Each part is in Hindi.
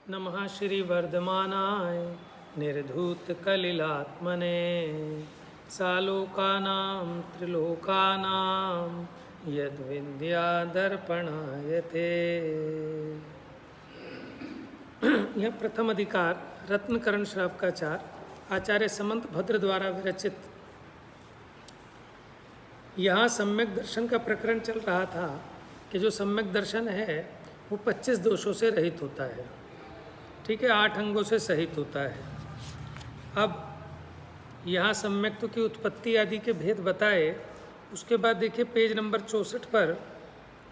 नमः श्री वर्धमानाय निर्धूत कलिलात्मने सालोकानां त्रिलोकानां यद्विद्यादर्पणायते। यह प्रथम अधिकार रत्नकरण श्रावकाचार आचार्य समंत भद्र द्वारा विरचित। यहाँ सम्यक दर्शन का प्रकरण चल रहा था कि जो सम्यक दर्शन है वो 25 दोषों से रहित होता है, ठीक है, 8 अंगों से सहित होता है। अब यहाँ सम्यक्त्व की उत्पत्ति आदि के भेद बताए। उसके बाद देखिए पेज नंबर 64 पर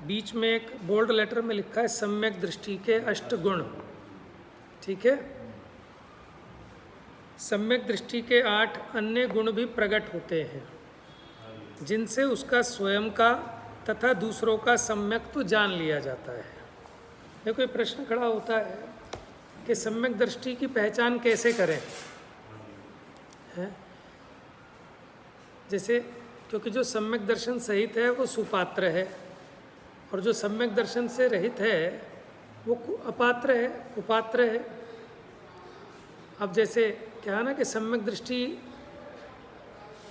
बीच में एक बोल्ड लेटर में लिखा है सम्यक दृष्टि के 8 गुण, ठीक है। सम्यक दृष्टि के 8 अन्य गुण भी प्रकट होते हैं जिनसे उसका स्वयं का तथा दूसरों का सम्यक्त्व जान लिया जाता है। देखो ये प्रश्न खड़ा होता है कि सम्यक दृष्टि की पहचान कैसे करें, है? जैसे क्योंकि जो सम्यक दर्शन सहित है वो सुपात्र है और जो सम्यक दर्शन से रहित है वो अपात्र है, कुपात्र है। अब जैसे क्या है ना कि सम्यक दृष्टि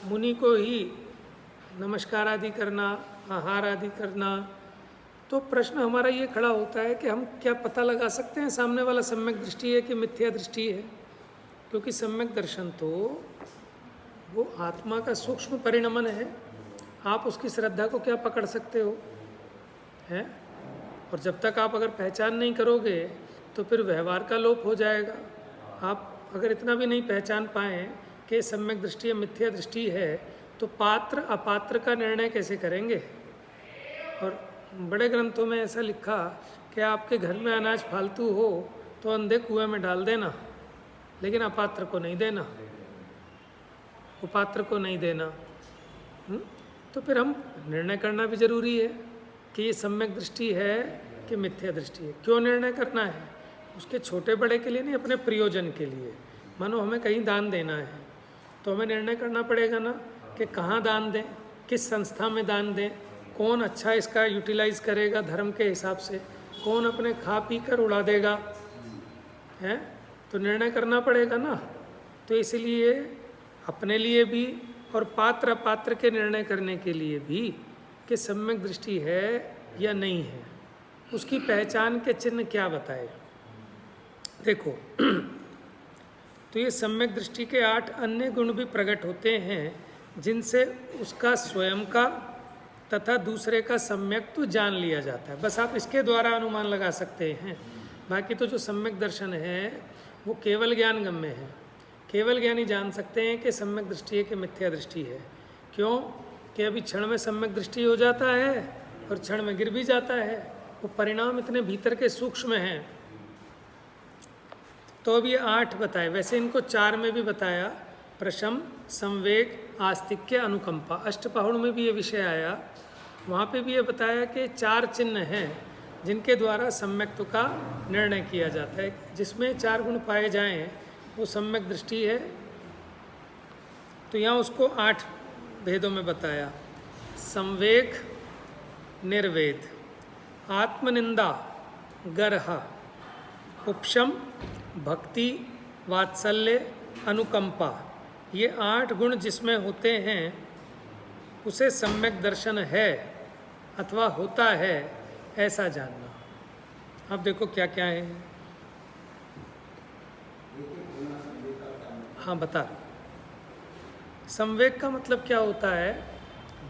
मुनि को ही नमस्कार आदि करना, आहार आदि करना, तो प्रश्न हमारा ये खड़ा होता है कि हम क्या पता लगा सकते हैं सामने वाला सम्यक दृष्टि है कि मिथ्या दृष्टि है। क्योंकि सम्यक दर्शन तो वो आत्मा का सूक्ष्म परिणमन है, आप उसकी श्रद्धा को क्या पकड़ सकते हो, हैं? और जब तक आप अगर पहचान नहीं करोगे तो फिर व्यवहार का लोप हो जाएगा। आप अगर इतना भी नहीं पहचान पाएँ कि सम्यक दृष्टि या मिथ्या दृष्टि है तो पात्र अपात्र का निर्णय कैसे करेंगे। और बड़े ग्रंथों में ऐसा लिखा कि आपके घर में अनाज फालतू हो तो अंधे कुएं में डाल देना, लेकिन अपात्र को नहीं देना, कुपात्र को नहीं देना। तो फिर हम निर्णय करना भी जरूरी है कि ये सम्यक दृष्टि है कि मिथ्या दृष्टि है। क्यों निर्णय करना है? उसके छोटे बड़े के लिए नहीं, अपने प्रयोजन के लिए। मानो हमें कहीं दान देना है तो हमें निर्णय करना पड़ेगा ना कि कहाँ दान दें, किस संस्था में दान दें, कौन अच्छा इसका यूटिलाइज करेगा धर्म के हिसाब से, कौन अपने खा पी कर उड़ा देगा, है? तो निर्णय करना पड़ेगा ना। तो इसलिए अपने लिए भी और पात्र अपात्र के निर्णय करने के लिए भी कि सम्यक दृष्टि है या नहीं है, उसकी पहचान के चिन्ह क्या बताए। देखो तो ये सम्यक दृष्टि के 8 अन्य गुण भी प्रकट होते हैं जिनसे उसका स्वयं का तथा दूसरे का सम्यक्त्व जान लिया जाता है। बस आप इसके द्वारा अनुमान लगा सकते हैं। बाकी तो जो सम्यक दर्शन है वो केवल ज्ञान गम्य है। केवल ज्ञानी जान सकते हैं कि सम्यक दृष्टि है कि मिथ्या दृष्टि है। क्यों कि अभी क्षण में सम्यक दृष्टि हो जाता है और क्षण में गिर भी जाता है। वो परिणाम इतने भीतर के सूक्ष्म हैं। तो अब ये 8 बताए, वैसे इनको 4 में भी बताया, प्रशम, संवेग, आस्तिक्य, अनुकंपा। अष्टपहुड़ में भी ये विषय आया, वहाँ पे भी ये बताया कि 4 चिन्ह हैं जिनके द्वारा सम्यक्त्व का निर्णय किया जाता है। जिसमें 4 गुण पाए जाएं वो सम्यक दृष्टि है। तो यहाँ उसको 8 भेदों में बताया। संवेग, निर्वेद, आत्मनिंदा, गर्ह, उपशम, भक्ति, वात्सल्य, अनुकंपा, ये 8 गुण जिसमें होते हैं उसे सम्यक दर्शन है अथवा होता है ऐसा जानना। अब देखो क्या क्या है। हाँ बता। संवेग का मतलब क्या होता है?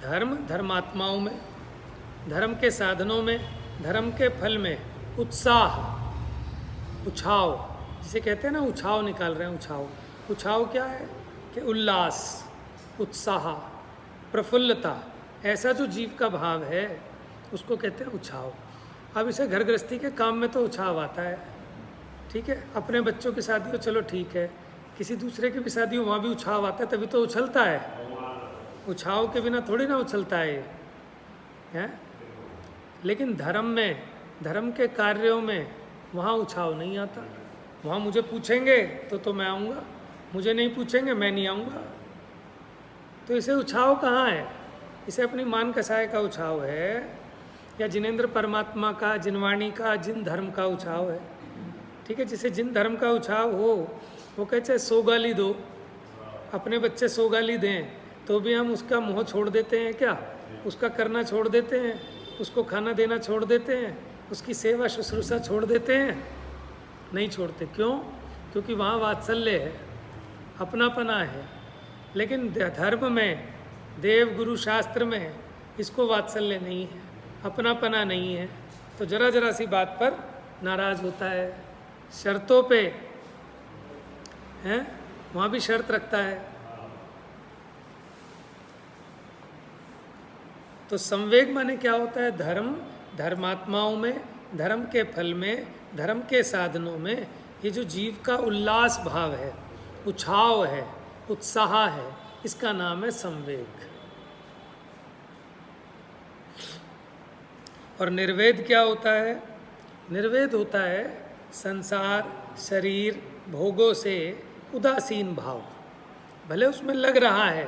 धर्म, धर्मात्माओं में, धर्म के साधनों में, धर्म के फल में उत्साह, उछाव, जिसे कहते हैं ना उछाव निकाल रहे हैं, उछाव। उछाव क्या है कि उल्लास, उत्साह, प्रफुल्लता, ऐसा जो जीव का भाव है उसको कहते हैं उछाव। अब इसे घर गृहस्थी के काम में तो उछाव आता है, ठीक है। अपने बच्चों की शादी हो चलो ठीक है, किसी दूसरे की भी शादी हो वहाँ भी उछाव आता है, तभी तो उछलता है। उछाव के बिना थोड़ी ना उछलता है? लेकिन धर्म में, धर्म के कार्यों में वहाँ उछाव नहीं आता। वहाँ मुझे पूछेंगे तो मैं आऊँगा, मुझे नहीं पूछेंगे मैं नहीं आऊँगा। तो इसे उछाव कहाँ है? इसे अपनी मान कसाय का उछाव है या जिनेंद्र परमात्मा का, जिनवाणी का, जिन धर्म का उछाव है, ठीक है, जिसे जिन धर्म का उछाव हो वो कहे चाहे 100 गाली दो, अपने बच्चे 100 गाली दें तो भी हम उसका मोह छोड़ देते हैं क्या? उसका करना छोड़ देते हैं, उसको खाना देना छोड़ देते हैं, उसकी सेवा शुश्रूषा छोड़ देते हैं? नहीं छोड़ते। क्यों? क्योंकि वहाँ वात्सल्य है, अपनापना है। लेकिन धर्म में, देव गुरु शास्त्र में इसको वात्सल्य नहीं है, अपनापना नहीं है, तो जरा जरा सी बात पर नाराज होता है, शर्तों पे हैं, वहाँ भी शर्त रखता है। तो संवेग माने क्या होता है? धर्म, धर्मात्माओं में, धर्म के फल में, धर्म के साधनों में ये जो जीव का उल्लास भाव है, उछाव है, उत्साह है, इसका नाम है संवेग। और निर्वेद क्या होता है? निर्वेद होता है संसार, शरीर, भोगों से उदासीन भाव। भले उसमें लग रहा है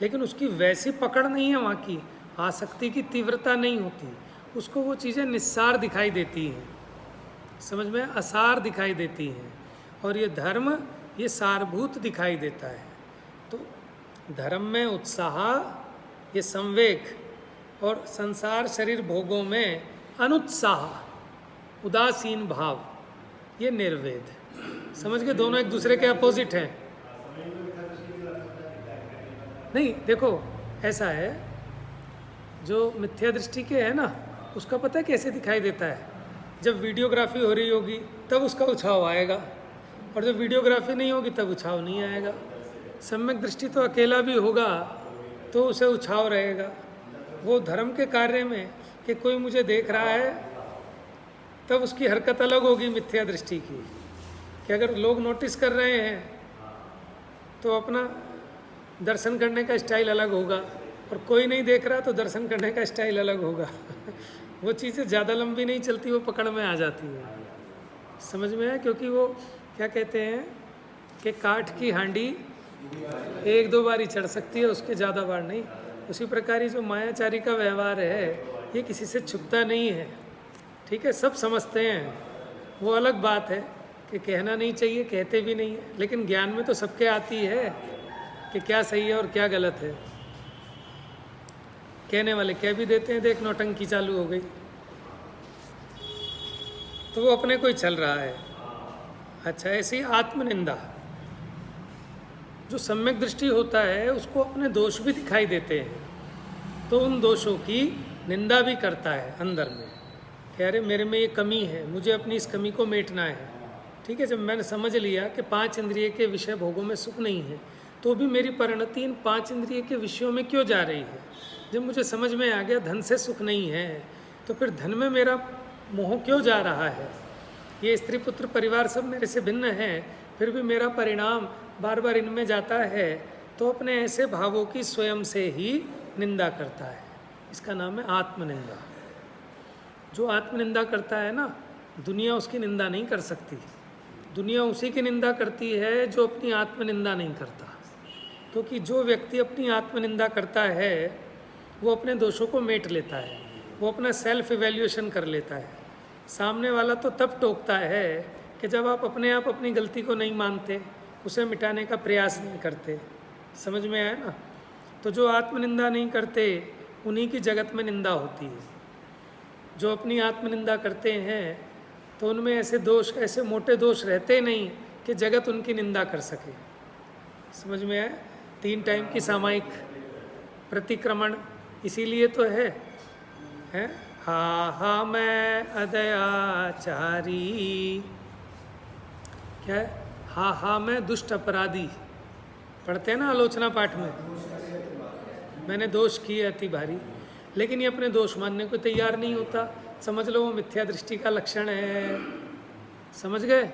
लेकिन उसकी वैसी पकड़ नहीं है, वहाँ की आसक्ति की तीव्रता नहीं होती, उसको वो चीज़ें निस्सार दिखाई देती हैं, समझ में, असार दिखाई देती हैं। और ये धर्म ये सारभूत दिखाई देता है। तो धर्म में उत्साह, ये संवेग, और संसार शरीर भोगों में अनुत्साह, उदासीन भाव, ये निर्वेद। समझ के दोनों एक दूसरे के अपोजिट हैं। नहीं, देखो ऐसा है, जो मिथ्या दृष्टि के है ना, उसका पता है कैसे दिखाई देता है? जब वीडियोग्राफी हो रही होगी तब उसका उछाव आएगा, और जब वीडियोग्राफी नहीं होगी तब उछाव नहीं आएगा। सम्यक दृष्टि तो अकेला भी होगा तो उसे उछाव रहेगा। वो धर्म के कार्य में कि कोई मुझे देख रहा है तब उसकी हरकत अलग होगी मिथ्या दृष्टि की, कि अगर लोग नोटिस कर रहे हैं तो अपना दर्शन करने का स्टाइल अलग होगा, और कोई नहीं देख रहा तो दर्शन करने का स्टाइल अलग होगा। वो चीज़ें ज़्यादा लंबी नहीं चलती, वो पकड़ में आ जाती है, समझ में है? क्योंकि वो क्या कहते हैं कि काठ की हांडी 1-2 बार ही चढ़ सकती है, उसके ज़्यादा बार नहीं। उसी प्रकार ही जो मायाचारी का व्यवहार है ये किसी से छुपता नहीं है, ठीक है, सब समझते हैं। वो अलग बात है कि कहना नहीं चाहिए, कहते भी नहीं है, लेकिन ज्ञान में तो सबके आती है कि क्या सही है और क्या गलत है। कहने वाले कह भी देते हैं, देख नौटंकी चालू हो गई, तो वो अपने को ही चल रहा है। अच्छा, ऐसी आत्मनिंदा, जो सम्यक दृष्टि होता है उसको अपने दोष भी दिखाई देते हैं, तो उन दोषों की निंदा भी करता है अंदर में, कि अरे मेरे में ये कमी है, मुझे अपनी इस कमी को मेटना है। ठीक है, जब मैंने समझ लिया कि 5 इंद्रिय के विषय भोगों में सुख नहीं है, तो भी मेरी परिणति इन 5 इंद्रिय के विषयों में क्यों जा रही है? जब मुझे समझ में आ गया धन से सुख नहीं है, तो फिर धन में मेरा मोह क्यों जा रहा है? ये स्त्री पुत्र परिवार सब मेरे से भिन्न है, फिर भी मेरा परिणाम बार बार इनमें जाता है, तो अपने ऐसे भावों की स्वयं से ही निंदा करता है। इसका नाम है आत्मनिंदा। जो आत्मनिंदा करता है ना, दुनिया उसकी निंदा नहीं कर सकती। दुनिया उसी की निंदा करती है जो अपनी आत्मनिंदा नहीं करता, क्योंकि जो व्यक्ति अपनी आत्मनिंदा करता है वो अपने दोषों को मेट लेता है, वो अपना सेल्फ इवैल्यूएशन कर लेता है। सामने वाला तो तब टोकता है कि जब आप अपने आप अपनी गलती को नहीं मानते, उसे मिटाने का प्रयास नहीं करते। समझ में आया ना? तो जो आत्मनिंदा नहीं करते उन्हीं की जगत में निंदा होती है। जो अपनी आत्मनिंदा करते हैं तो उनमें ऐसे दोष, ऐसे मोटे दोष रहते नहीं कि जगत उनकी निंदा कर सके। समझ में आया? 3 टाइम की सामायिक प्रतिक्रमण इसीलिए तो है हा हा मैं अदयाचारी, क्या है? हा मैं दुष्ट अपराधी, पढ़ते हैं ना आलोचना पाठ में, मैंने दोष किए अति भारी, लेकिन ये अपने दोष मानने को तैयार नहीं होता। समझ लो वो मिथ्या दृष्टि का लक्षण है। समझ गए?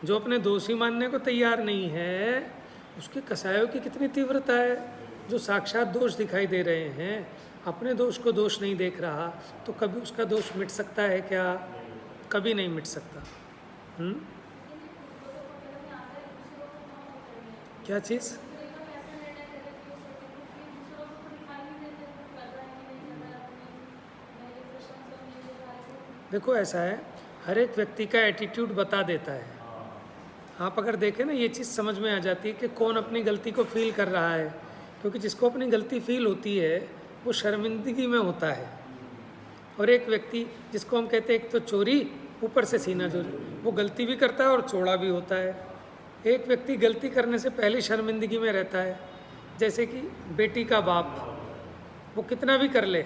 जो अपने दोष ही मानने को तैयार नहीं है, उसके कसायों की कितनी तीव्रता है। जो साक्षात दोष दिखाई दे रहे हैं, अपने दोष को दोष नहीं देख रहा, तो कभी उसका दोष मिट सकता है क्या? कभी नहीं मिट सकता। क्या चीज़? देखो ऐसा है, हर एक व्यक्ति का एटीट्यूड बता देता है। आप अगर देखें ना, ये चीज़ समझ में आ जाती है कि कौन अपनी गलती को फील कर रहा है, क्योंकि जिसको अपनी गलती फील होती है वो शर्मिंदगी में होता है। और एक व्यक्ति जिसको हम कहते हैं एक तो चोरी, ऊपर से सीना चोरी, वो गलती भी करता है और चोड़ा भी होता है। एक व्यक्ति गलती करने से पहले शर्मिंदगी में रहता है, जैसे कि बेटी का बाप, वो कितना भी कर ले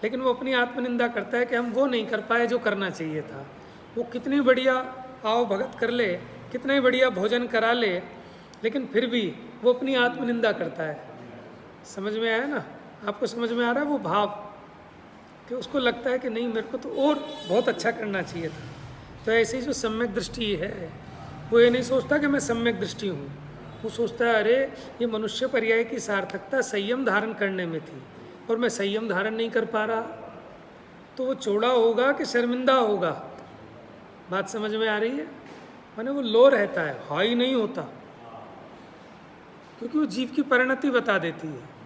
लेकिन वो अपनी आत्मनिंदा करता है कि हम वो नहीं कर पाए जो करना चाहिए था। वो कितनी बढ़िया आओ भगत कर ले, कितना ही बढ़िया भोजन करा ले, लेकिन फिर भी वो अपनी आत्मनिंदा करता है। समझ में आया ना? आपको समझ में आ रहा है वो भाव, कि उसको लगता है कि नहीं, मेरे को तो और बहुत अच्छा करना चाहिए था। तो ऐसे ही जो सम्यक दृष्टि है, वो ये नहीं सोचता कि मैं सम्यक दृष्टि हूँ, वो सोचता है अरे ये मनुष्य पर्याय की सार्थकता संयम धारण करने में थी और मैं संयम धारण नहीं कर पा रहा, तो वो चौड़ा होगा कि शर्मिंदा होगा। बात समझ में आ रही है? माने वो लो रहता है, हाई नहीं होता, क्योंकि वो जीव की परिणति बता देती है।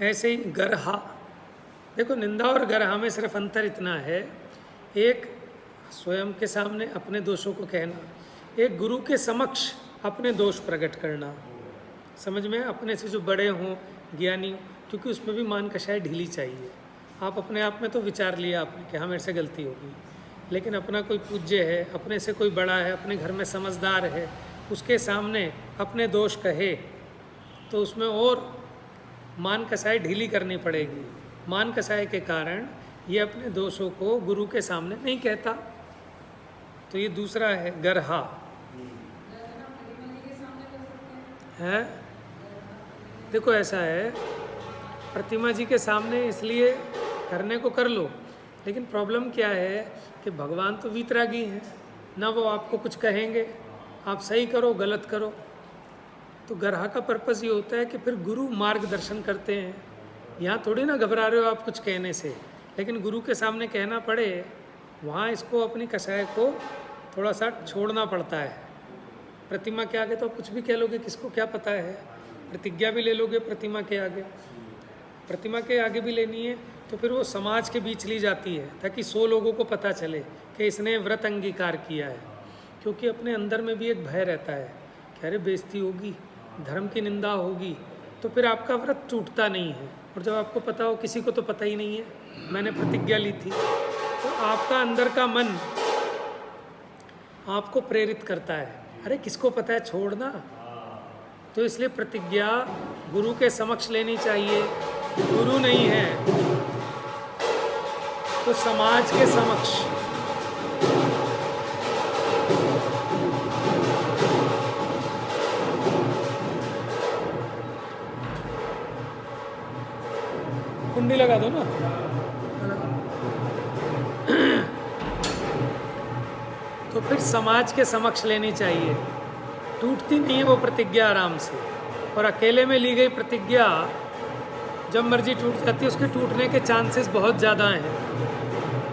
ऐसे ही गरहा, देखो निंदा और गरहा में सिर्फ अंतर इतना है, एक स्वयं के सामने अपने दोषों को कहना, एक गुरु के समक्ष अपने दोष प्रकट करना। समझ में? अपने से जो बड़े हों, ज्ञानी, क्योंकि उसमें भी मान कषाय ढीली चाहिए। आप अपने आप में तो विचार लिया आपने कि हाँ मेरे से गलती होगी, लेकिन अपना कोई पूज्य है, अपने से कोई बड़ा है, अपने घर में समझदार है, उसके सामने अपने दोष कहे तो उसमें और मान कसाई ढीली करनी पड़ेगी। मान कसाई के कारण ये अपने दोषों को गुरु के सामने नहीं कहता। तो ये दूसरा है गरहा है। देखो ऐसा है, प्रतिमा जी के सामने इसलिए करने को कर लो, लेकिन प्रॉब्लम क्या है कि भगवान तो वीतरागी हैं ना, वो आपको कुछ कहेंगे, आप सही करो गलत करो। तो गरहा का पर्पस ये होता है कि फिर गुरु मार्गदर्शन करते हैं। यहाँ थोड़ी ना घबरा रहे हो आप कुछ कहने से, लेकिन गुरु के सामने कहना पड़े, वहाँ इसको अपनी कसाय को थोड़ा सा छोड़ना पड़ता है। प्रतिमा के आगे तो कुछ भी कह लोगे, किसको क्या पता है। प्रतिज्ञा भी ले लोगे प्रतिमा के आगे, प्रतिमा के आगे भी लेनी है, तो फिर वो समाज के बीच ली जाती है ताकि 100 लोगों को पता चले कि इसने व्रत अंगीकार किया है। क्योंकि अपने अंदर में भी एक भय रहता है कि अरे बेइज्जती होगी, धर्म की निंदा होगी, तो फिर आपका व्रत टूटता नहीं है। और जब आपको पता हो, किसी को तो पता ही नहीं है मैंने प्रतिज्ञा ली थी, तो आपका अंदर का मन आपको प्रेरित करता है, अरे किसको पता है, छोड़ना। तो इसलिए प्रतिज्ञा गुरु के समक्ष लेनी चाहिए। गुरु नहीं है तो समाज के समक्ष। कुंडी लगा दो ना। तो फिर समाज के समक्ष लेनी चाहिए, टूटती नहीं है वो प्रतिज्ञा आराम से। और अकेले में ली गई प्रतिज्ञा जब मर्जी टूट जाती है, उसके टूटने के चांसेस बहुत ज़्यादा हैं।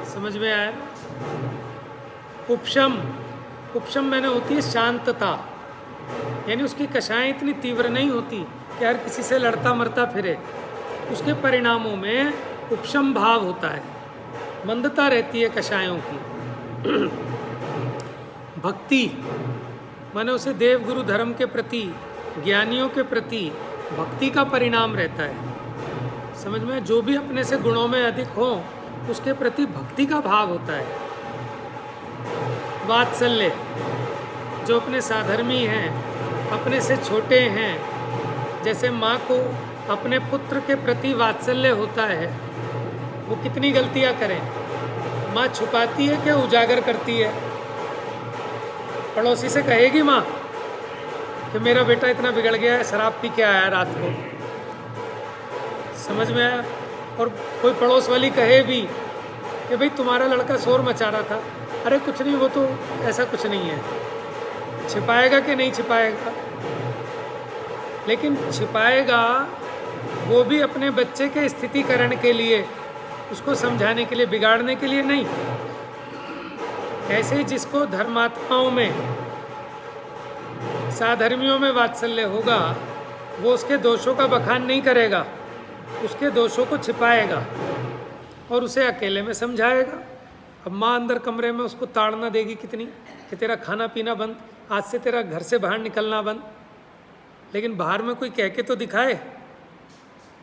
समझ में आया ना? उपशम, उपशम मैंने होती है शांतता, यानी उसकी कषाएं इतनी तीव्र नहीं होती कि हर किसी से लड़ता मरता फिरे। उसके परिणामों में उपशम भाव होता है, मंदता रहती है कषायों की। भक्ति माने उसे देव गुरु धर्म के प्रति, ज्ञानियों के प्रति भक्ति का परिणाम रहता है। समझ में? जो भी अपने से गुणों में अधिक हो उसके प्रति भक्ति का भाव होता है। वात्सल्य, जो अपने साधर्मी हैं, अपने से छोटे हैं, जैसे माँ को अपने पुत्र के प्रति वात्सल्य होता है, वो कितनी गलतियाँ करें, माँ छुपाती है कि उजागर करती है। पड़ोसी से कहेगी माँ कि मेरा बेटा इतना बिगड़ गया है, शराब पी के आया रात को। समझ में आया? और कोई पड़ोस वाली कहे भी कि भाई तुम्हारा लड़का शोर मचा रहा था, अरे कुछ नहीं, वो तो ऐसा कुछ नहीं है। छिपाएगा कि नहीं छिपाएगा? लेकिन छिपाएगा वो भी अपने बच्चे के स्थितिकरण के लिए, उसको समझाने के लिए, बिगाड़ने के लिए नहीं। ऐसे जिसको धर्मात्माओं में, साधर्मियों में वात्सल्य होगा, वो उसके दोषों का बखान नहीं करेगा, उसके दोषों को छिपाएगा। और उसे अकेले में समझाएगा। अब माँ अंदर कमरे में उसको ताड़ना देगी कितनी कि तेरा खाना पीना बंद, आज से तेरा घर से बाहर निकलना बंद, लेकिन बाहर में कोई कह के तो दिखाए।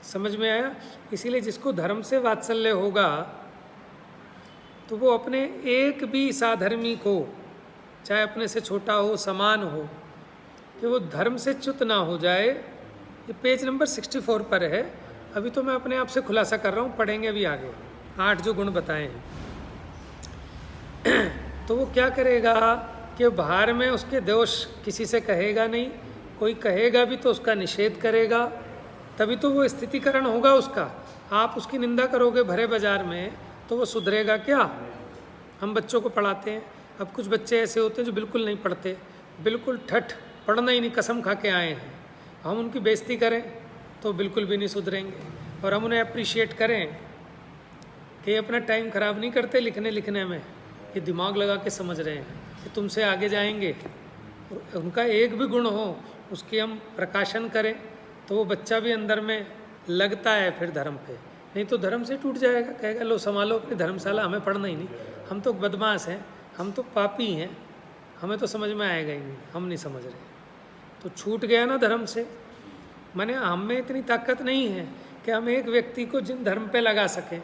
समझ में आया? इसीलिए जिसको धर्म से वात्सल्य होगा तो वो अपने एक भी साधर्मी को, चाहे अपने से छोटा हो समान हो, कि वो धर्म से च्युत ना हो जाए। ये पेज नंबर 64 पर है। अभी तो मैं अपने आप से खुलासा कर रहा हूँ, पढ़ेंगे अभी आगे 8 जो गुण बताए हैं। तो वो क्या करेगा कि बाहर में उसके दोष किसी से कहेगा नहीं, कोई कहेगा भी तो उसका निषेध करेगा, तभी तो वो स्थितिकरण होगा उसका। आप उसकी निंदा करोगे भरे बाजार में तो वो सुधरेगा क्या? हम बच्चों को पढ़ाते हैं, अब कुछ बच्चे ऐसे होते हैं जो बिल्कुल नहीं पढ़ते, बिल्कुल ठठ, पढ़ना ही नहीं, कसम खा के आए हैं। हम उनकी बेइज्जती करें तो बिल्कुल भी नहीं सुधरेंगे, और हम उन्हें अप्रिशिएट करें कि अपना टाइम ख़राब नहीं करते लिखने में, ये दिमाग लगा के समझ रहे हैं कि तुमसे आगे जाएंगे, और उनका एक भी गुण हो उसकी हम प्रकाशन करें तो वो बच्चा भी अंदर में लगता है फिर धर्म पे। नहीं तो धर्म से टूट जाएगा, कहेगा लो संभालो अपनी धर्मशाला, हमें पढ़ना ही नहीं, हम तो बदमाश हैं, हम तो पापी हैं, हमें तो समझ में आएगा ही नहीं, हम नहीं समझ रहे। तो छूट गया ना धर्म से। माने हम में इतनी ताकत नहीं है कि हम एक व्यक्ति को जिन धर्म पे लगा सकें,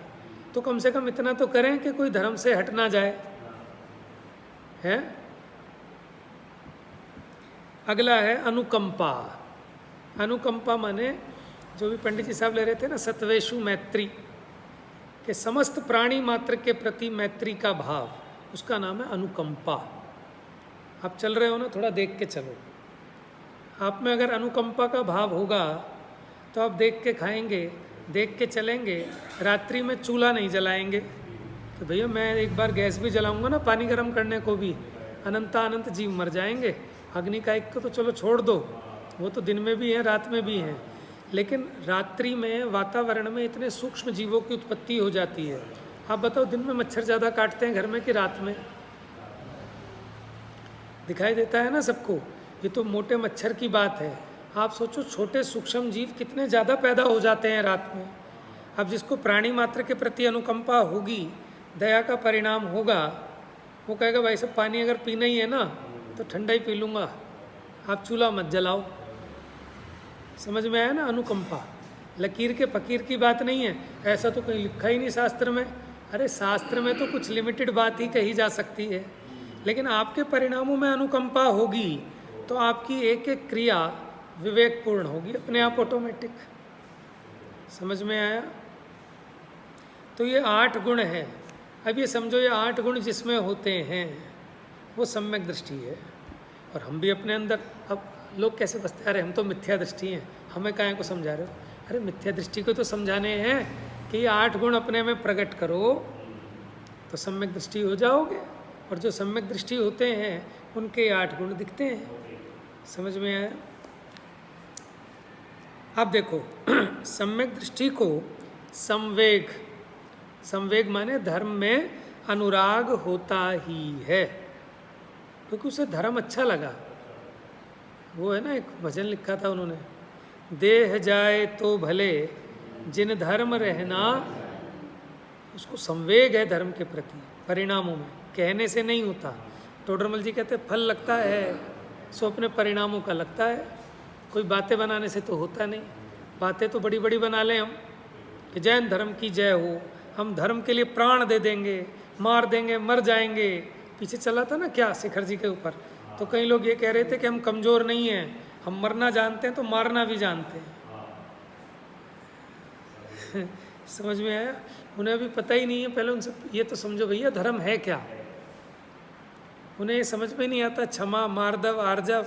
तो कम से कम इतना तो करें कि कोई धर्म से हट ना जाए। है अगला है अनुकंपा। अनुकंपा माने जो भी पंडित जी साहब ले रहे थे ना, सत्वेषु मैत्री, के समस्त प्राणी मात्र के प्रति मैत्री का भाव, उसका नाम है अनुकंपा। आप चल रहे हो ना, थोड़ा देख के चलो। आप में अगर अनुकंपा का भाव होगा तो आप देख के खाएंगे, देख के चलेंगे, रात्रि में चूल्हा नहीं जलाएंगे। तो भैया मैं एक बार गैस भी जलाऊंगा ना पानी गर्म करने को भी, अनंत जीव मर जाएंगे। अग्नि का एक को तो चलो छोड़ दो, वो तो दिन में भी है रात में भी हैं, लेकिन रात्रि में वातावरण में इतने सूक्ष्म जीवों की उत्पत्ति हो जाती है। आप बताओ दिन में मच्छर ज़्यादा काटते हैं घर में कि रात में? दिखाई देता है ना सबको, ये तो मोटे मच्छर की बात है। आप सोचो छोटे सूक्ष्म जीव कितने ज़्यादा पैदा हो जाते हैं रात में। अब जिसको प्राणी मात्र के प्रति अनुकंपा होगी, दया का परिणाम होगा, वो कहेगा भाई सब पानी अगर पीना ही है ना तो ठंडा ही पी लूँगा, आप चूल्हा मत जलाओ। समझ में आया ना? अनुकंपा लकीर के फकीर की बात नहीं है, ऐसा तो कहीं लिखा ही नहीं शास्त्र में। अरे शास्त्र में तो कुछ लिमिटेड बात ही कही जा सकती है, लेकिन आपके परिणामों में अनुकंपा होगी तो आपकी एक एक क्रिया विवेकपूर्ण होगी अपने आप, ऑटोमेटिक। समझ में आया? तो ये 8 गुण हैं। अब ये समझो ये 8 गुण जिसमें होते हैं वो सम्यक दृष्टि है। और हम भी अपने अंदर, अब लोग कैसे बसते, अरे हम तो मिथ्या दृष्टि हैं, हमें काहे को समझा रहे हो? अरे मिथ्या दृष्टि को तो समझाने हैं कि ये 8 गुण अपने में प्रकट करो तो सम्यक दृष्टि हो जाओगे, और जो सम्यक दृष्टि होते हैं उनके 8 गुण दिखते हैं। समझ में आया? आप देखो सम्यक दृष्टि को संवेग, संवेग माने धर्म में अनुराग होता ही है, क्योंकि उसे धर्म अच्छा लगा। वो है ना, एक भजन लिखा था उन्होंने, देह जाए तो भले जिन धर्म रहना, उसको संवेग है धर्म के प्रति परिणामों में, कहने से नहीं होता। टोडरमल जी कहते फल लगता है सो अपने परिणामों का लगता है, कोई बातें बनाने से तो होता नहीं। बातें तो बड़ी बड़ी बना लें हम कि जैन धर्म की जय हो, हम धर्म के लिए प्राण दे देंगे, मार देंगे, मर जाएंगे। पीछे चला था ना क्या शिखर जी के ऊपर, तो कई लोग ये कह रहे थे कि हम कमज़ोर नहीं हैं, हम मरना जानते हैं तो मारना भी जानते हैं। समझ में आया? उन्हें अभी पता ही नहीं है, पहले उनसे ये तो समझो भैया धर्म है क्या। उन्हें समझ में नहीं आता क्षमा, मार्दव, आर्जव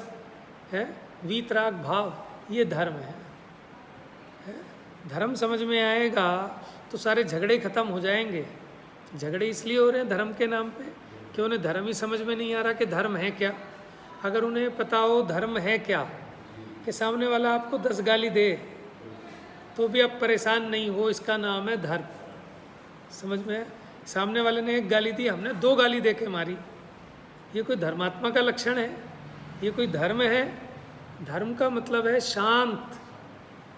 है, वीतराग भाव, ये धर्म है। धर्म समझ में आएगा तो सारे झगड़े खत्म हो जाएंगे। झगड़े इसलिए हो रहे हैं धर्म के नाम पे कि उन्हें धर्म ही समझ में नहीं आ रहा कि धर्म है क्या। अगर उन्हें पता हो धर्म है क्या, कि सामने वाला आपको 10 गाली दे तो भी आप परेशान नहीं हो, इसका नाम है धर्म। समझ में? सामने वाले ने 1 गाली दी, हमने 2 गाली दे के मारी, ये कोई धर्मात्मा का लक्षण है? ये कोई धर्म है? धर्म का मतलब है शांत,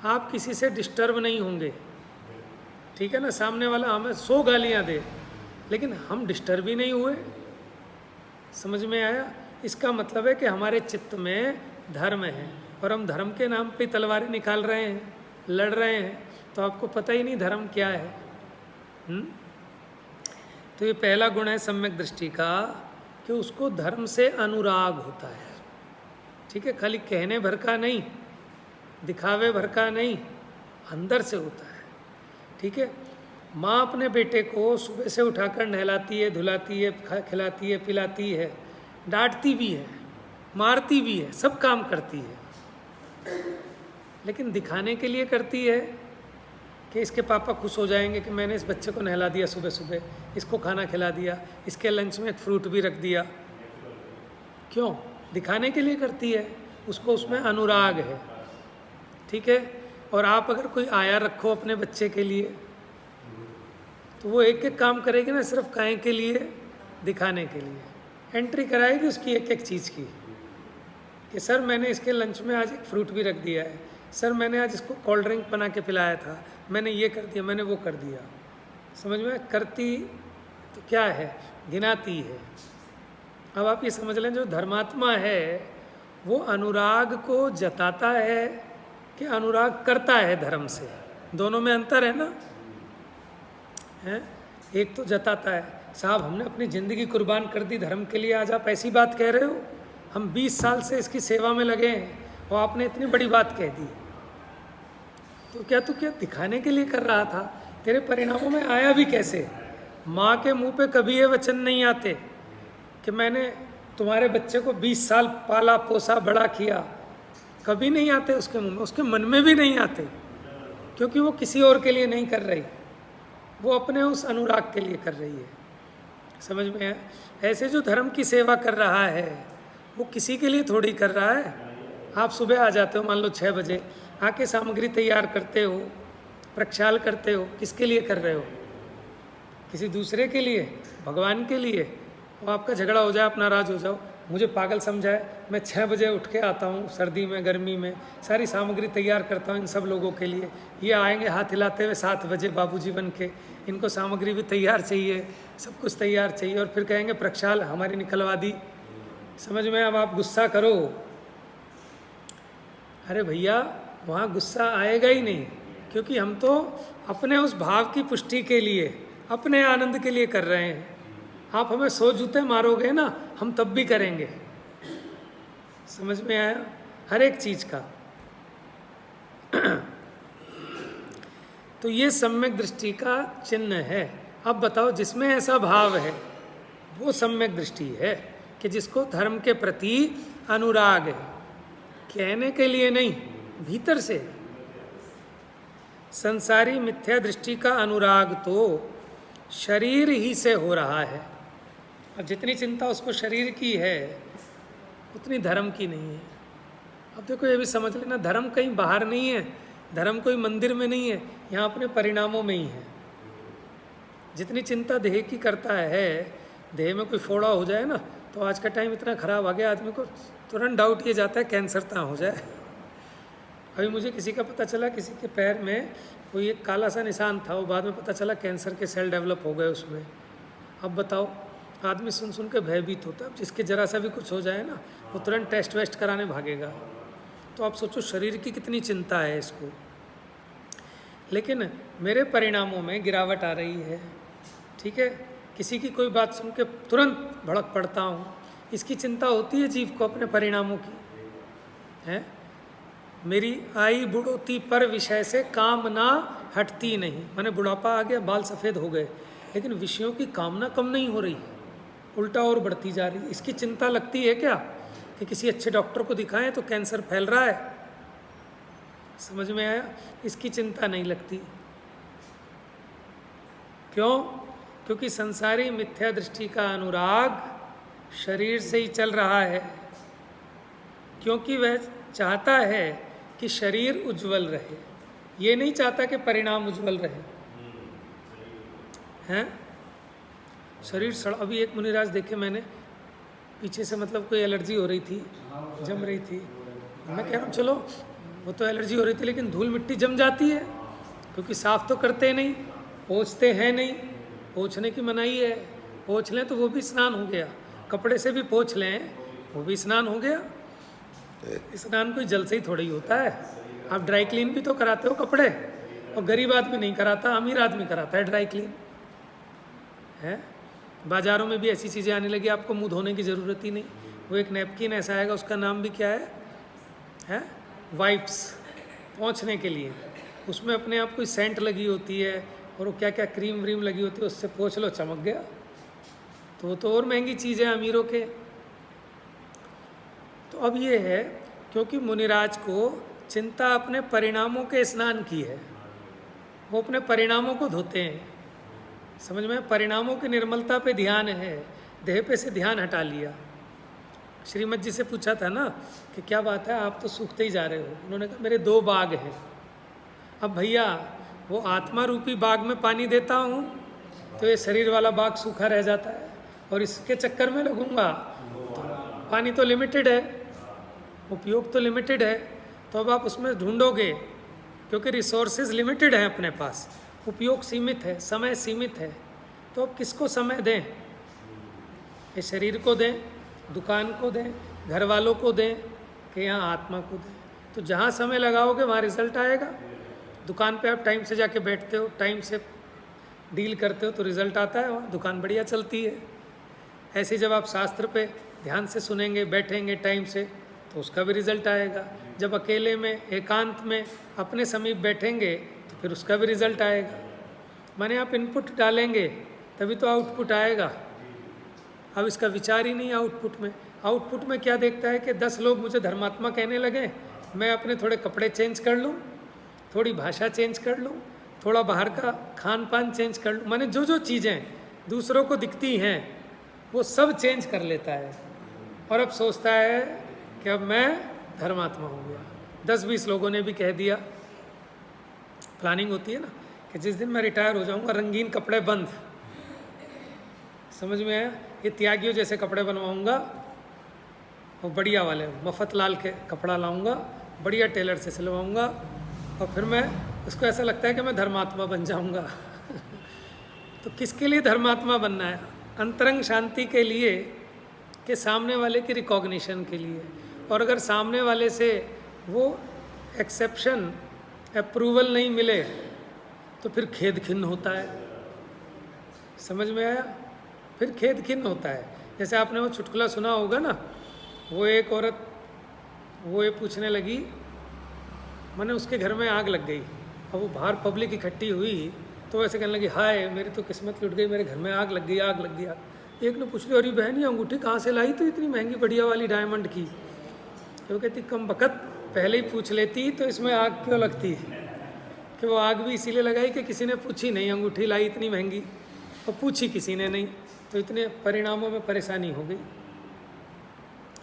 आप किसी से डिस्टर्ब नहीं होंगे। ठीक है ना, सामने वाला हमें 100 गालियाँ दे लेकिन हम डिस्टर्ब ही नहीं हुए। समझ में आया? इसका मतलब है कि हमारे चित्त में धर्म है और हम धर्म के नाम पे तलवारें निकाल रहे हैं, लड़ रहे हैं, तो आपको पता ही नहीं धर्म क्या है। तो ये पहला गुण है सम्यक दृष्टि का, कि उसको धर्म से अनुराग होता है। ठीक है, खाली कहने भर का नहीं, दिखावे भर का नहीं, अंदर से होता है। ठीक है, माँ अपने बेटे को सुबह से उठाकर नहलाती है, धुलाती है, खिलाती है, पिलाती है, डांटती भी है, मारती भी है, सब काम करती है, लेकिन दिखाने के लिए करती है कि इसके पापा खुश हो जाएंगे कि मैंने इस बच्चे को नहला दिया सुबह सुबह, इसको खाना खिला दिया, इसके लंच में एक फ्रूट भी रख दिया। क्यों? दिखाने के लिए करती है, उसको उसमें अनुराग है। ठीक है, और आप अगर कोई आया रखो अपने बच्चे के लिए तो वो एक एक काम करेगी ना, सिर्फ काहे के लिए? दिखाने के लिए। एंट्री कराएगी उसकी एक एक चीज़ की, कि सर मैंने इसके लंच में आज एक फ्रूट भी रख दिया है, सर मैंने आज इसको कोल्ड ड्रिंक बना के पिलाया था, मैंने ये कर दिया, मैंने वो कर दिया। समझ में? करती तो क्या है? गिनाती है। अब आप ये समझ लें, जो धर्मात्मा है वो अनुराग को जताता है कि अनुराग करता है धर्म से? दोनों में अंतर है ना, है? एक तो जताता है, साहब हमने अपनी ज़िंदगी कुर्बान कर दी धर्म के लिए, आज आप ऐसी बात कह रहे हो, हम 20 साल से इसकी सेवा में लगे हैं और आपने इतनी बड़ी बात कह दी। तो क्या तू क्या दिखाने के लिए कर रहा था? तेरे परिणामों में आया भी कैसे? माँ के मुंह पे कभी ये वचन नहीं आते कि मैंने तुम्हारे बच्चे को 20 साल पाला पोसा बड़ा किया, कभी नहीं आते उसके मुंह में, उसके मन में भी नहीं आते, क्योंकि वो किसी और के लिए नहीं कर रही, वो अपने उस अनुराग के लिए कर रही है। समझ में है? ऐसे जो धर्म की सेवा कर रहा है वो किसी के लिए थोड़ी कर रहा है। आप सुबह आ जाते हो, मान लो 6 बजे, आके सामग्री तैयार करते हो, प्रक्षाल करते हो, किसके लिए कर रहे हो? किसी दूसरे के लिए? भगवान के लिए? और आपका झगड़ा हो जाए, आप नाराज़ हो जाओ, मुझे पागल समझाए, मैं 6 बजे उठ के आता हूँ, सर्दी में गर्मी में सारी सामग्री तैयार करता हूँ इन सब लोगों के लिए, ये आएंगे हाथ हिलाते हुए 7 बजे बाबूजी बन के, इनको सामग्री भी तैयार चाहिए, सब कुछ तैयार चाहिए, और फिर कहेंगे प्रक्षाल हमारी निकलवा दी। समझ में? अब आप गुस्सा करो, अरे भैया वहाँ गुस्सा आएगा ही नहीं, क्योंकि हम तो अपने उस भाव की पुष्टि के लिए, अपने आनंद के लिए कर रहे हैं। आप हमें 100 जूते मारोगे ना, हम तब भी करेंगे। समझ में आया? हर एक चीज़ का। तो ये सम्यक दृष्टि का चिन्ह है। अब बताओ, जिसमें ऐसा भाव है वो सम्यक दृष्टि है, कि जिसको धर्म के प्रति अनुराग है, कहने के लिए नहीं, भीतर से। संसारी मिथ्या दृष्टि का अनुराग तो शरीर ही से हो रहा है। अब जितनी चिंता उसको शरीर की है उतनी धर्म की नहीं है। अब देखो ये भी समझ लेना, धर्म कहीं बाहर नहीं है, धर्म कोई मंदिर में नहीं है, यहाँ अपने परिणामों में ही है। जितनी चिंता देह की करता है, देह में कोई फोड़ा हो जाए ना, तो आज का टाइम इतना ख़राब आ गया, आदमी को तुरंत डाउट ये जाता है कैंसर ना हो जाए। अभी मुझे किसी का पता चला, किसी के पैर में कोई एक काला सा निशान था, वो बाद में पता चला कैंसर के सेल डेवलप हो गए उसमें। अब बताओ, आदमी सुन सुन के भयभीत होता है। जिसके ज़रा सा भी कुछ हो जाए ना, वो तुरंत टेस्ट वेस्ट कराने भागेगा। तो आप सोचो शरीर की कितनी चिंता है इसको। लेकिन मेरे परिणामों में गिरावट आ रही है, ठीक है, किसी की कोई बात सुन के तुरंत भड़क पड़ता हूँ, इसकी चिंता होती है जीव को अपने परिणामों की, है? मेरी आई बुढ़ोती पर विषय से कामना हटती नहीं। मैंने बुढ़ापा आ गया, बाल सफ़ेद हो गए, लेकिन विषयों की कामना कम नहीं हो रही, उल्टा और बढ़ती जा रही। इसकी चिंता लगती है क्या कि किसी अच्छे डॉक्टर को दिखाएं तो कैंसर फैल रहा है? समझ में आया? इसकी चिंता नहीं लगती। क्यों? क्योंकि संसारी मिथ्या दृष्टि का अनुराग शरीर से ही चल रहा है, क्योंकि वह चाहता है कि शरीर उज्जवल रहे, ये नहीं चाहता कि परिणाम उज्जवल रहे, हैं? शरीर सड़। अभी एक मुनिराज देखे मैंने, पीछे से मतलब कोई एलर्जी हो रही थी, जम रही थी। मैं कह रहा हूँ चलो वो तो एलर्जी हो रही थी, लेकिन धूल मिट्टी जम जाती है, क्योंकि साफ़ तो करते नहीं, पोंछते हैं नहीं, पोंछने की मनाही है। पोंछ लें तो वो भी स्नान हो गया, कपड़े से भी पोंछ लें वो भी स्नान हो गया। स्नान कोई जल से ही थोड़ा ही होता है। आप ड्राई क्लीन भी तो कराते हो कपड़े, और गरीब आदमी नहीं कराता, अमीर आदमी कराता है ड्राई क्लीन है। बाज़ारों में भी ऐसी चीज़ें आने लगी, आपको मुंह धोने की ज़रूरत ही नहीं। वो एक नैपकिन ऐसा आएगा, उसका नाम भी क्या है वाइप्स, पोंछने के लिए। उसमें अपने आप कोई सेंट लगी होती है और वो क्या क्या क्रीम व्रीम लगी होती है, उससे पोंछ लो चमक गया। तो वो तो और महंगी चीज़ है अमीरों के। तो अब ये है, क्योंकि मुनिराज को चिंता अपने परिणामों के स्नान की है, वो अपने परिणामों को धोते हैं। समझ में, परिणामों की निर्मलता पे ध्यान है, देह पे से ध्यान हटा लिया। श्रीमद जी से पूछा था ना कि क्या बात है, आप तो सूखते ही जा रहे हो। उन्होंने कहा मेरे 2 बाग हैं। अब भैया वो आत्मा रूपी बाग में पानी देता हूँ तो ये शरीर वाला बाग सूखा रह जाता है, और इसके चक्कर में लगूंगा तो पानी तो लिमिटेड है, उपयोग तो लिमिटेड है। तो अब आप उसमें ढूंढोगे, क्योंकि रिसोर्सेज लिमिटेड हैं अपने पास, उपयोग सीमित है, समय सीमित है। तो अब किसको समय दें? ये शरीर को दें, दुकान को दें, घर वालों को दें, कि यहाँ आत्मा को दें? तो जहाँ समय लगाओगे वहाँ रिजल्ट आएगा। दुकान पे आप टाइम से जाके बैठते हो, टाइम से डील करते हो तो रिजल्ट आता है, वहाँ दुकान बढ़िया चलती है। ऐसे जब आप शास्त्र पे ध्यान से सुनेंगे, बैठेंगे टाइम से, तो उसका भी रिजल्ट आएगा। जब अकेले में एकांत में अपने समीप बैठेंगे तो फिर उसका भी रिजल्ट आएगा। माने आप इनपुट डालेंगे तभी तो आउटपुट आएगा। अब इसका विचार ही नहीं आउटपुट में। आउटपुट में क्या देखता है कि 10 लोग मुझे धर्मात्मा कहने लगे, मैं अपने थोड़े कपड़े चेंज कर लूँ, थोड़ी भाषा चेंज कर लूँ, थोड़ा बाहर का खान पान चेंज कर लूँ। माने जो जो चीज़ें दूसरों को दिखती हैं वो सब चेंज कर लेता है, और अब सोचता है कि अब मैं धर्मात्मा हो गया। 10-20 लोगों ने भी कह दिया। प्लानिंग होती है ना कि जिस दिन मैं रिटायर हो जाऊंगा रंगीन कपड़े बंद। समझ में आया? ये त्यागियों जैसे कपड़े बनवाऊंगा, वो बढ़िया वाले मफत लाल के कपड़ा लाऊंगा, बढ़िया टेलर से सिलवाऊंगा, और फिर मैं उसको ऐसा लगता है कि मैं धर्मात्मा बन जाऊंगा। तो किसके लिए धर्मात्मा बनना है? अंतरंग शांति के लिए, कि सामने वाले की रिकॉग्निशन के लिए। और अगर सामने वाले से वो एक्सेप्शन, अप्रूवल नहीं मिले तो फिर खेद खिन्न होता है। समझ में आया? फिर खेद खिन्न होता है। जैसे आपने वो चुटकुला सुना होगा ना, वो एक औरत वो ये पूछने लगी, मैंने उसके घर में आग लग गई, और वो बाहर पब्लिक इकट्ठी हुई तो ऐसे कहने लगी, हाय मेरी तो किस्मत लुट गई, मेरे घर में आग लग गई, आग लग गई। एक ने पूछ लिया, अरे बहन ये अंगूठी कहाँ से लाई तो इतनी महंगी बढ़िया वाली डायमंड की? तो कहती, कम बकत पहले ही पूछ लेती तो इसमें आग क्यों लगती? कि वो आग भी इसीलिए लगाई कि किसी ने पूछी नहीं, अंगूठी लाई इतनी महंगी, और पूछी किसी ने नहीं, तो इतने परिणामों में परेशानी हो गई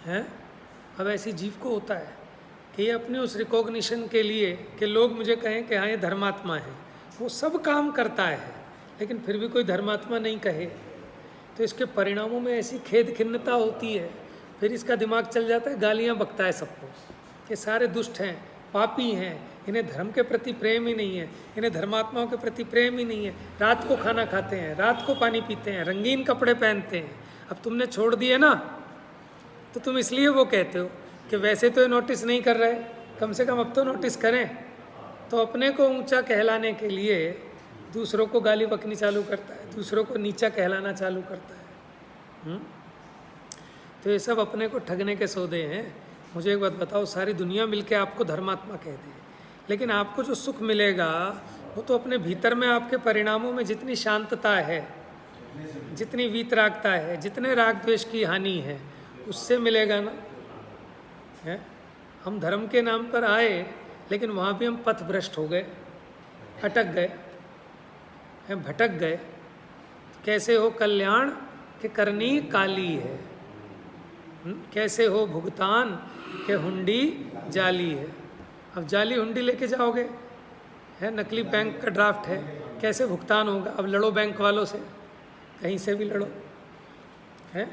है। अब ऐसी जीव को होता है कि ये अपने उस रिकॉग्निशन के लिए कि लोग मुझे कहें कि हाँ ये धर्मात्मा है, वो सब काम करता है, लेकिन फिर भी कोई धर्मात्मा नहीं कहे तो इसके परिणामों में ऐसी खेद खिन्नता होती है। फिर इसका दिमाग चल जाता है, गालियाँ बकता है सबको कि सारे दुष्ट हैं, पापी हैं, इन्हें धर्म के प्रति प्रेम ही नहीं है, इन्हें धर्मात्माओं के प्रति प्रेम ही नहीं है। रात को खाना खाते हैं, रात को पानी पीते हैं, रंगीन कपड़े पहनते हैं। अब तुमने छोड़ दिए ना, तो तुम इसलिए वो कहते हो कि वैसे तो ये नोटिस नहीं कर रहे, कम से कम अब तो नोटिस करें। तो अपने को ऊंचा कहलाने के लिए दूसरों को गाली बकनी चालू करता है, दूसरों को नीचा कहलाना चालू करता है। तो ये सब अपने को ठगने के सौदे हैं। मुझे एक बात बताओ, सारी दुनिया मिलके आपको धर्मात्मा कह दे, लेकिन आपको जो सुख मिलेगा वो तो अपने भीतर में, आपके परिणामों में जितनी शांतता है, जितनी वीतरागता है, जितने राग द्वेष की हानि है, उससे मिलेगा ना। है हम धर्म के नाम पर आए, लेकिन वहाँ भी हम पथ भ्रष्ट हो गए, अटक गए, भटक गए। कैसे हो कल्याण के करनी काली है, कैसे हो भुगतान के हुंडी जाली है। अब जाली हुंडी लेके जाओगे, है नकली बैंक का ड्राफ्ट है, कैसे भुगतान होगा? अब लड़ो बैंक वालों से, कहीं से भी लड़ो, है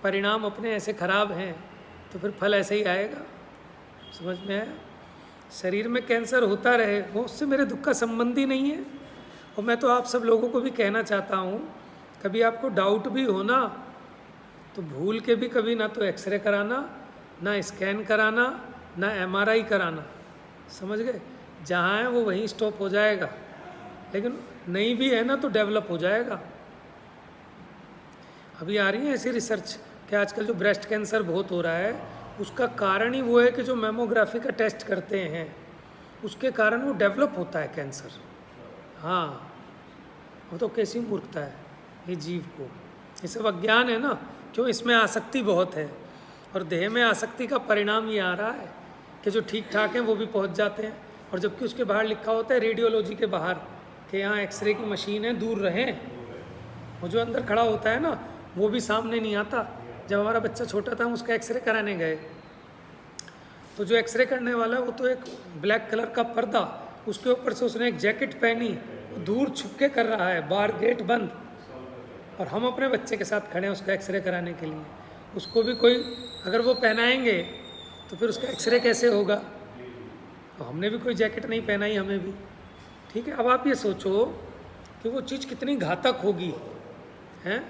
परिणाम अपने ऐसे खराब हैं तो फिर फल ऐसे ही आएगा। समझ में आया? शरीर में कैंसर होता रहे, वो उससे मेरे दुख का संबंध ही नहीं है। और मैं तो आप सब लोगों को भी कहना चाहता हूँ, कभी आपको डाउट भी हो ना, तो भूल के भी कभी ना तो एक्सरे कराना, ना स्कैन कराना, ना एमआरआई कराना, समझ गए। जहाँ है वो वहीं स्टॉप हो जाएगा, लेकिन नहीं भी है ना तो डेवलप हो जाएगा। अभी आ रही है ऐसी रिसर्च कि आजकल जो ब्रेस्ट कैंसर बहुत हो रहा है, उसका कारण ही वो है कि जो मेमोग्राफी का टेस्ट करते हैं उसके कारण वो डेवलप होता है कैंसर। हाँ, वो तो कैसी मूर्खता है ये जीव को, ये सब अज्ञान है ना। क्यों? इसमें आसक्ति बहुत है, और देह में आसक्ति का परिणाम ये आ रहा है कि जो ठीक ठाक हैं वो भी पहुंच जाते हैं, और जबकि उसके बाहर लिखा होता है रेडियोलॉजी के बाहर कि यहाँ एक्सरे की मशीन है, दूर रहें। वो जो अंदर खड़ा होता है ना वो भी सामने नहीं आता। जब हमारा बच्चा छोटा था हम उसका एक्सरे कराने गए, तो जो एक्सरे करने वाला वो तो एक ब्लैक कलर का पर्दा, उसके ऊपर से उसने एक जैकेट पहनी, दूर छुप के कर रहा है, बाहर गेट बंद, और हम अपने बच्चे के साथ खड़े हैं उसका एक्सरे कराने के लिए। उसको भी कोई अगर वो पहनाएंगे तो फिर उसका एक्सरे कैसे होगा? तो हमने भी कोई जैकेट नहीं पहनाई, हमें भी। ठीक है, अब आप ये सोचो कि वो चीज़ कितनी घातक होगी, हैं?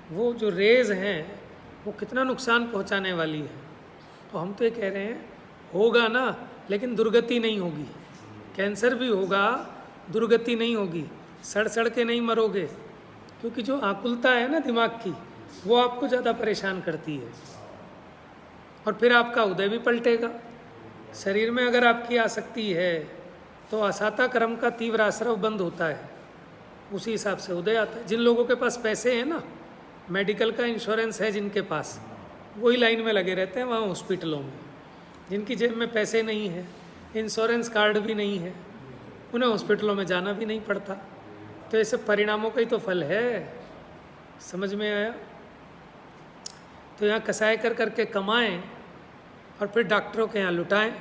वो जो रेज़ हैं वो कितना नुकसान पहुंचाने वाली है। तो हम तो ये कह रहे हैं होगा ना, लेकिन दुर्गति नहीं होगी। कैंसर भी होगा, दुर्गति नहीं होगी, सड़ सड़ के नहीं मरोगे, क्योंकि जो आकुलता है ना दिमाग की वो आपको ज़्यादा परेशान करती है, और फिर आपका उदय भी पलटेगा। शरीर में अगर आपकी आसक्ति है तो असाता कर्म का तीव्र आश्रव बंद होता है, उसी हिसाब से उदय आता है। जिन लोगों के पास पैसे हैं ना, मेडिकल का इंश्योरेंस है जिनके पास, वही लाइन में लगे रहते हैं वहाँ हॉस्पिटलों में। जिनकी जेब में पैसे नहीं है, इंश्योरेंस कार्ड भी नहीं है, उन्हें हॉस्पिटलों में जाना भी नहीं पड़ता। तो ऐसे परिणामों का ही तो फल है, समझ में आया? तो यहाँ कसाय कर करके कमाएं और फिर डॉक्टरों के यहाँ लुटाएं,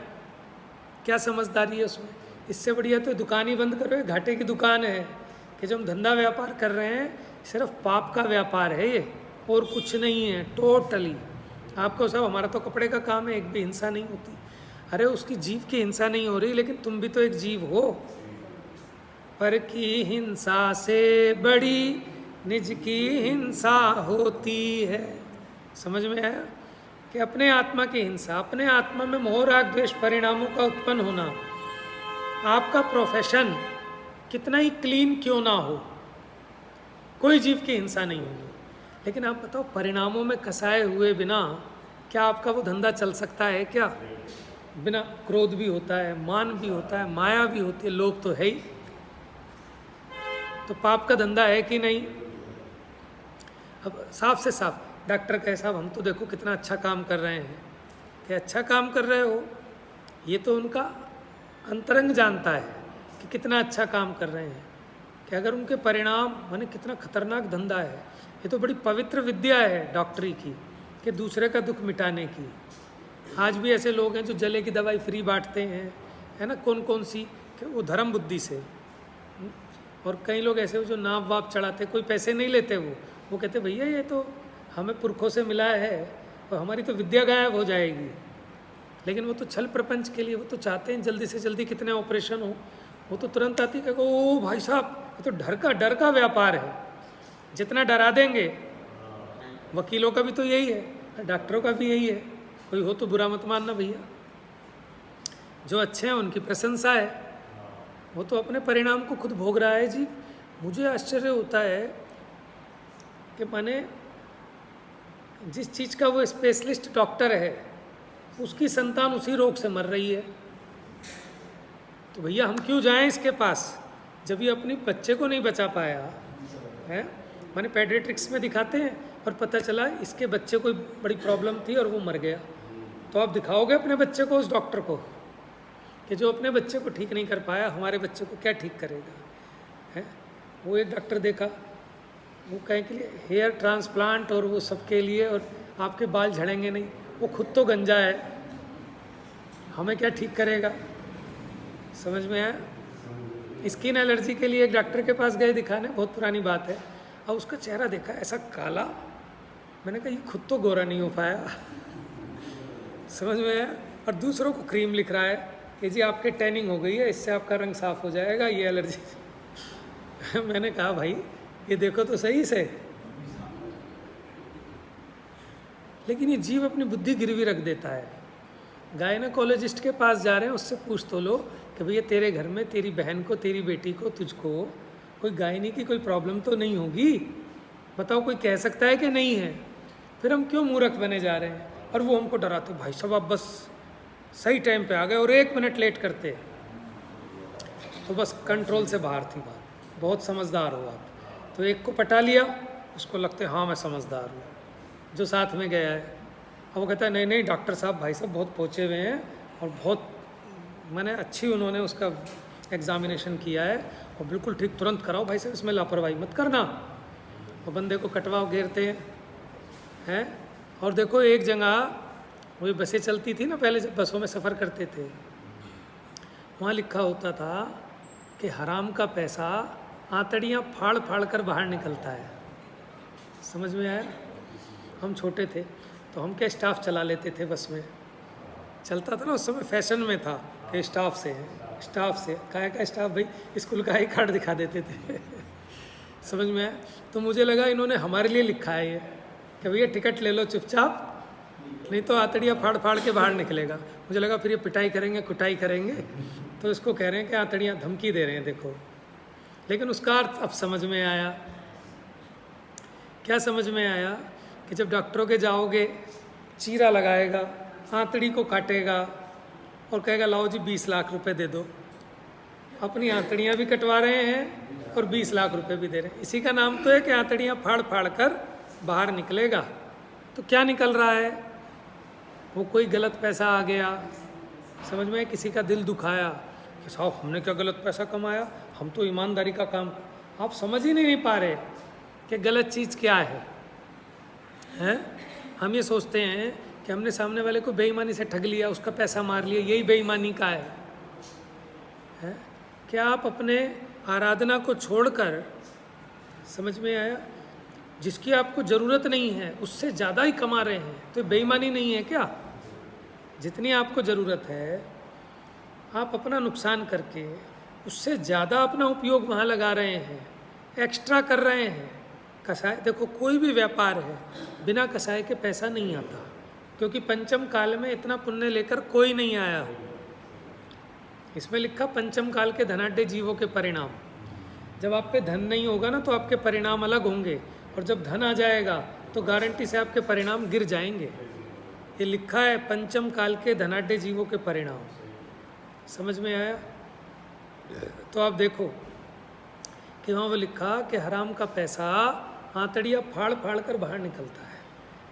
क्या समझदारी है उसमें? इससे बढ़िया तो दुकान ही बंद करो, घाटे की दुकान है कि जो हम धंधा व्यापार कर रहे हैं सिर्फ पाप का व्यापार है ये, और कुछ नहीं है टोटली। आपको सब, हमारा तो कपड़े का काम है, एक भी हिंसा नहीं होती। अरे उसकी जीव की हिंसा नहीं हो रही, लेकिन तुम भी तो एक जीव हो। पर की हिंसा से बड़ी निज की हिंसा होती है। समझ में आया? कि अपने आत्मा की हिंसा, अपने आत्मा में मोह राग द्वेष परिणामों का उत्पन्न होना। आपका प्रोफेशन कितना ही क्लीन क्यों ना हो, कोई जीव की हिंसा नहीं होगी। लेकिन आप बताओ, परिणामों में कसाए हुए बिना क्या आपका वो धंधा चल सकता है क्या? बिना क्रोध भी होता है, मान भी होता है, माया भी होती है, लोभ तो है ही। तो पाप का धंधा है कि नहीं? अब साफ से साफ डॉक्टर कहे साहब हम तो देखो कितना अच्छा काम कर रहे हैं, कि अच्छा काम कर रहे हो, ये तो उनका अंतरंग जानता है कि कितना अच्छा काम कर रहे हैं। कि अगर उनके परिणाम, माने कितना खतरनाक धंधा है। ये तो बड़ी पवित्र विद्या है डॉक्टरी की, कि दूसरे का दुख मिटाने की। आज भी ऐसे लोग हैं जो जले की दवाई फ्री बांटते हैं, है ना, कौन कौन सी, कि वो धर्म बुद्धि से। और कई लोग ऐसे जो नाप वाप चढ़ाते, कोई पैसे नहीं लेते, वो कहते भैया ये तो हमें पुरखों से मिला है और हमारी तो विद्या गायब हो जाएगी। लेकिन वो तो छल प्रपंच के लिए, वो तो चाहते हैं जल्दी से जल्दी कितने ऑपरेशन हो। वो तो तुरंत आती है, ओ भाई साहब ये तो डर का व्यापार है। जितना डरा देंगे, वकीलों का भी तो यही है, डॉक्टरों का भी यही है। कोई हो तो बुरा मत मानना भैया, जो अच्छे हैं उनकी प्रशंसा है, वो तो अपने परिणाम को खुद भोग रहा है जी। मुझे आश्चर्य होता है कि माने जिस चीज़ का वो स्पेशलिस्ट डॉक्टर है, उसकी संतान उसी रोग से मर रही है। तो भैया हम क्यों जाएं इसके पास, जब ये अपने बच्चे को नहीं बचा पाया है। माने पेडियाट्रिक्स में दिखाते हैं और पता चला इसके बच्चे को बड़ी प्रॉब्लम थी और वो मर गया। तो आप दिखाओगे अपने बच्चे को उस डॉक्टर को कि जो अपने बच्चे को ठीक नहीं कर पाया, हमारे बच्चे को क्या ठीक करेगा? है वो एक डॉक्टर देखा, वो कहें के लिए हेयर ट्रांसप्लांट और वो सब के लिए, और आपके बाल झड़ेंगे नहीं। वो खुद तो गंजा है, हमें क्या ठीक करेगा? समझ में आया? स्किन एलर्जी के लिए एक डॉक्टर के पास गए दिखाने, बहुत पुरानी बात है, और उसका चेहरा देखा ऐसा काला, मैंने कहा ये खुद तो गोरा नहीं हो पाया। समझ में आया? और दूसरों को क्रीम लिख रहा है कि जी आपके टैनिंग हो गई है, इससे आपका रंग साफ हो जाएगा, ये एलर्जी। मैंने कहा भाई ये देखो तो सही से, लेकिन ये जीव अपनी बुद्धि गिरवी रख देता है। गायनोकोलॉजिस्ट के पास जा रहे हैं, उससे पूछ तो लो कि भैया तेरे घर में तेरी बहन को, तेरी बेटी को, तुझको कोई गायनी की कोई प्रॉब्लम तो नहीं होगी, बताओ कोई कह सकता है कि नहीं है? फिर हम क्यों मूर्ख बने जा रहे हैं? और वो हमको डराते, भाई साहब आप बस सही टाइम पे आ गए और 1 मिनट लेट करते तो बस कंट्रोल से बाहर थी बात। बहुत समझदार हो आप। तो एक को पटा लिया, उसको लगते हाँ मैं समझदार हूँ, जो साथ में गया है। अब वो कहता है नहीं नहीं डॉक्टर साहब, भाई साहब बहुत पहुँचे हुए हैं और बहुत मैंने अच्छी उन्होंने उसका एग्जामिनेशन किया है और बिल्कुल ठीक, तुरंत कराओ भाई साहब, इसमें लापरवाही मत करना। और बंदे को कटवाओ, घेरते हैं। और देखो एक जगह वही बसें चलती थी ना पहले, जब बसों में सफ़र करते थे, वहाँ लिखा होता था कि हराम का पैसा आंतड़ियाँ फाड़ फाड़ कर बाहर निकलता है। समझ में आया? हम छोटे थे तो हम क्या स्टाफ चला लेते थे, बस में चलता था ना उस समय, फैशन में था कि स्टाफ से काहे का स्टाफ भाई, स्कूल का ही कार्ड दिखा देते थे। समझ में आया? तो मुझे लगा इन्होंने हमारे लिए लिखा है ये कि भैया टिकट ले लो चुपचाप, नहीं तो आंतड़ियाँ फाड़ फाड़ के बाहर निकलेगा। मुझे लगा फिर ये पिटाई करेंगे, कुटाई करेंगे, तो इसको कह रहे हैं कि आंतड़ियाँ धमकी दे रहे हैं देखो। लेकिन उसका अर्थ अब समझ में आया। क्या समझ में आया? कि जब डॉक्टरों के जाओगे, चीरा लगाएगा, आंतड़ी को काटेगा और कहेगा लाओ जी 20 लाख रुपए दे दो। अपनी आंतड़ियाँ भी कटवा रहे हैं और 20 लाख रुपए भी दे रहे हैं। इसी का नाम तो है कि आंतड़ियाँ फाड़ फाड़ कर बाहर निकलेगा। तो क्या निकल रहा है? वो कोई गलत पैसा आ गया, समझ में, किसी का दिल दुखाया कि साहब हमने क्या गलत पैसा कमाया, हम तो ईमानदारी का काम। आप समझ ही नहीं पा रहे कि गलत चीज़ क्या है, हैं? हम ये सोचते हैं कि हमने सामने वाले को बेईमानी से ठग लिया, उसका पैसा मार लिया, यही बेईमानी का है? क्या आप अपने आराधना को छोड़कर, समझ में आया, जिसकी आपको ज़रूरत नहीं है उससे ज़्यादा ही कमा रहे हैं, तो बेईमानी नहीं है क्या? जितनी आपको ज़रूरत है आप अपना नुकसान करके उससे ज़्यादा अपना उपयोग वहाँ लगा रहे हैं, एक्स्ट्रा कर रहे हैं। कसाय, देखो कोई भी व्यापार है बिना कसाय के पैसा नहीं आता, क्योंकि पंचम काल में इतना पुण्य लेकर कोई नहीं आया हो। इसमें लिखा पंचम काल के धनाढ्य जीवों के परिणाम। जब आप पे धन नहीं होगा ना तो आपके परिणाम अलग होंगे, और जब धन आ जाएगा तो गारंटी से आपके परिणाम गिर जाएंगे। ये लिखा है पंचम काल के धनाढ्य जीवों के परिणाम। समझ में आया? तो आप देखो कि वहाँ वो लिखा कि हराम का पैसा आंतड़ियाँ फाड़ फाड़ कर बाहर निकलता है।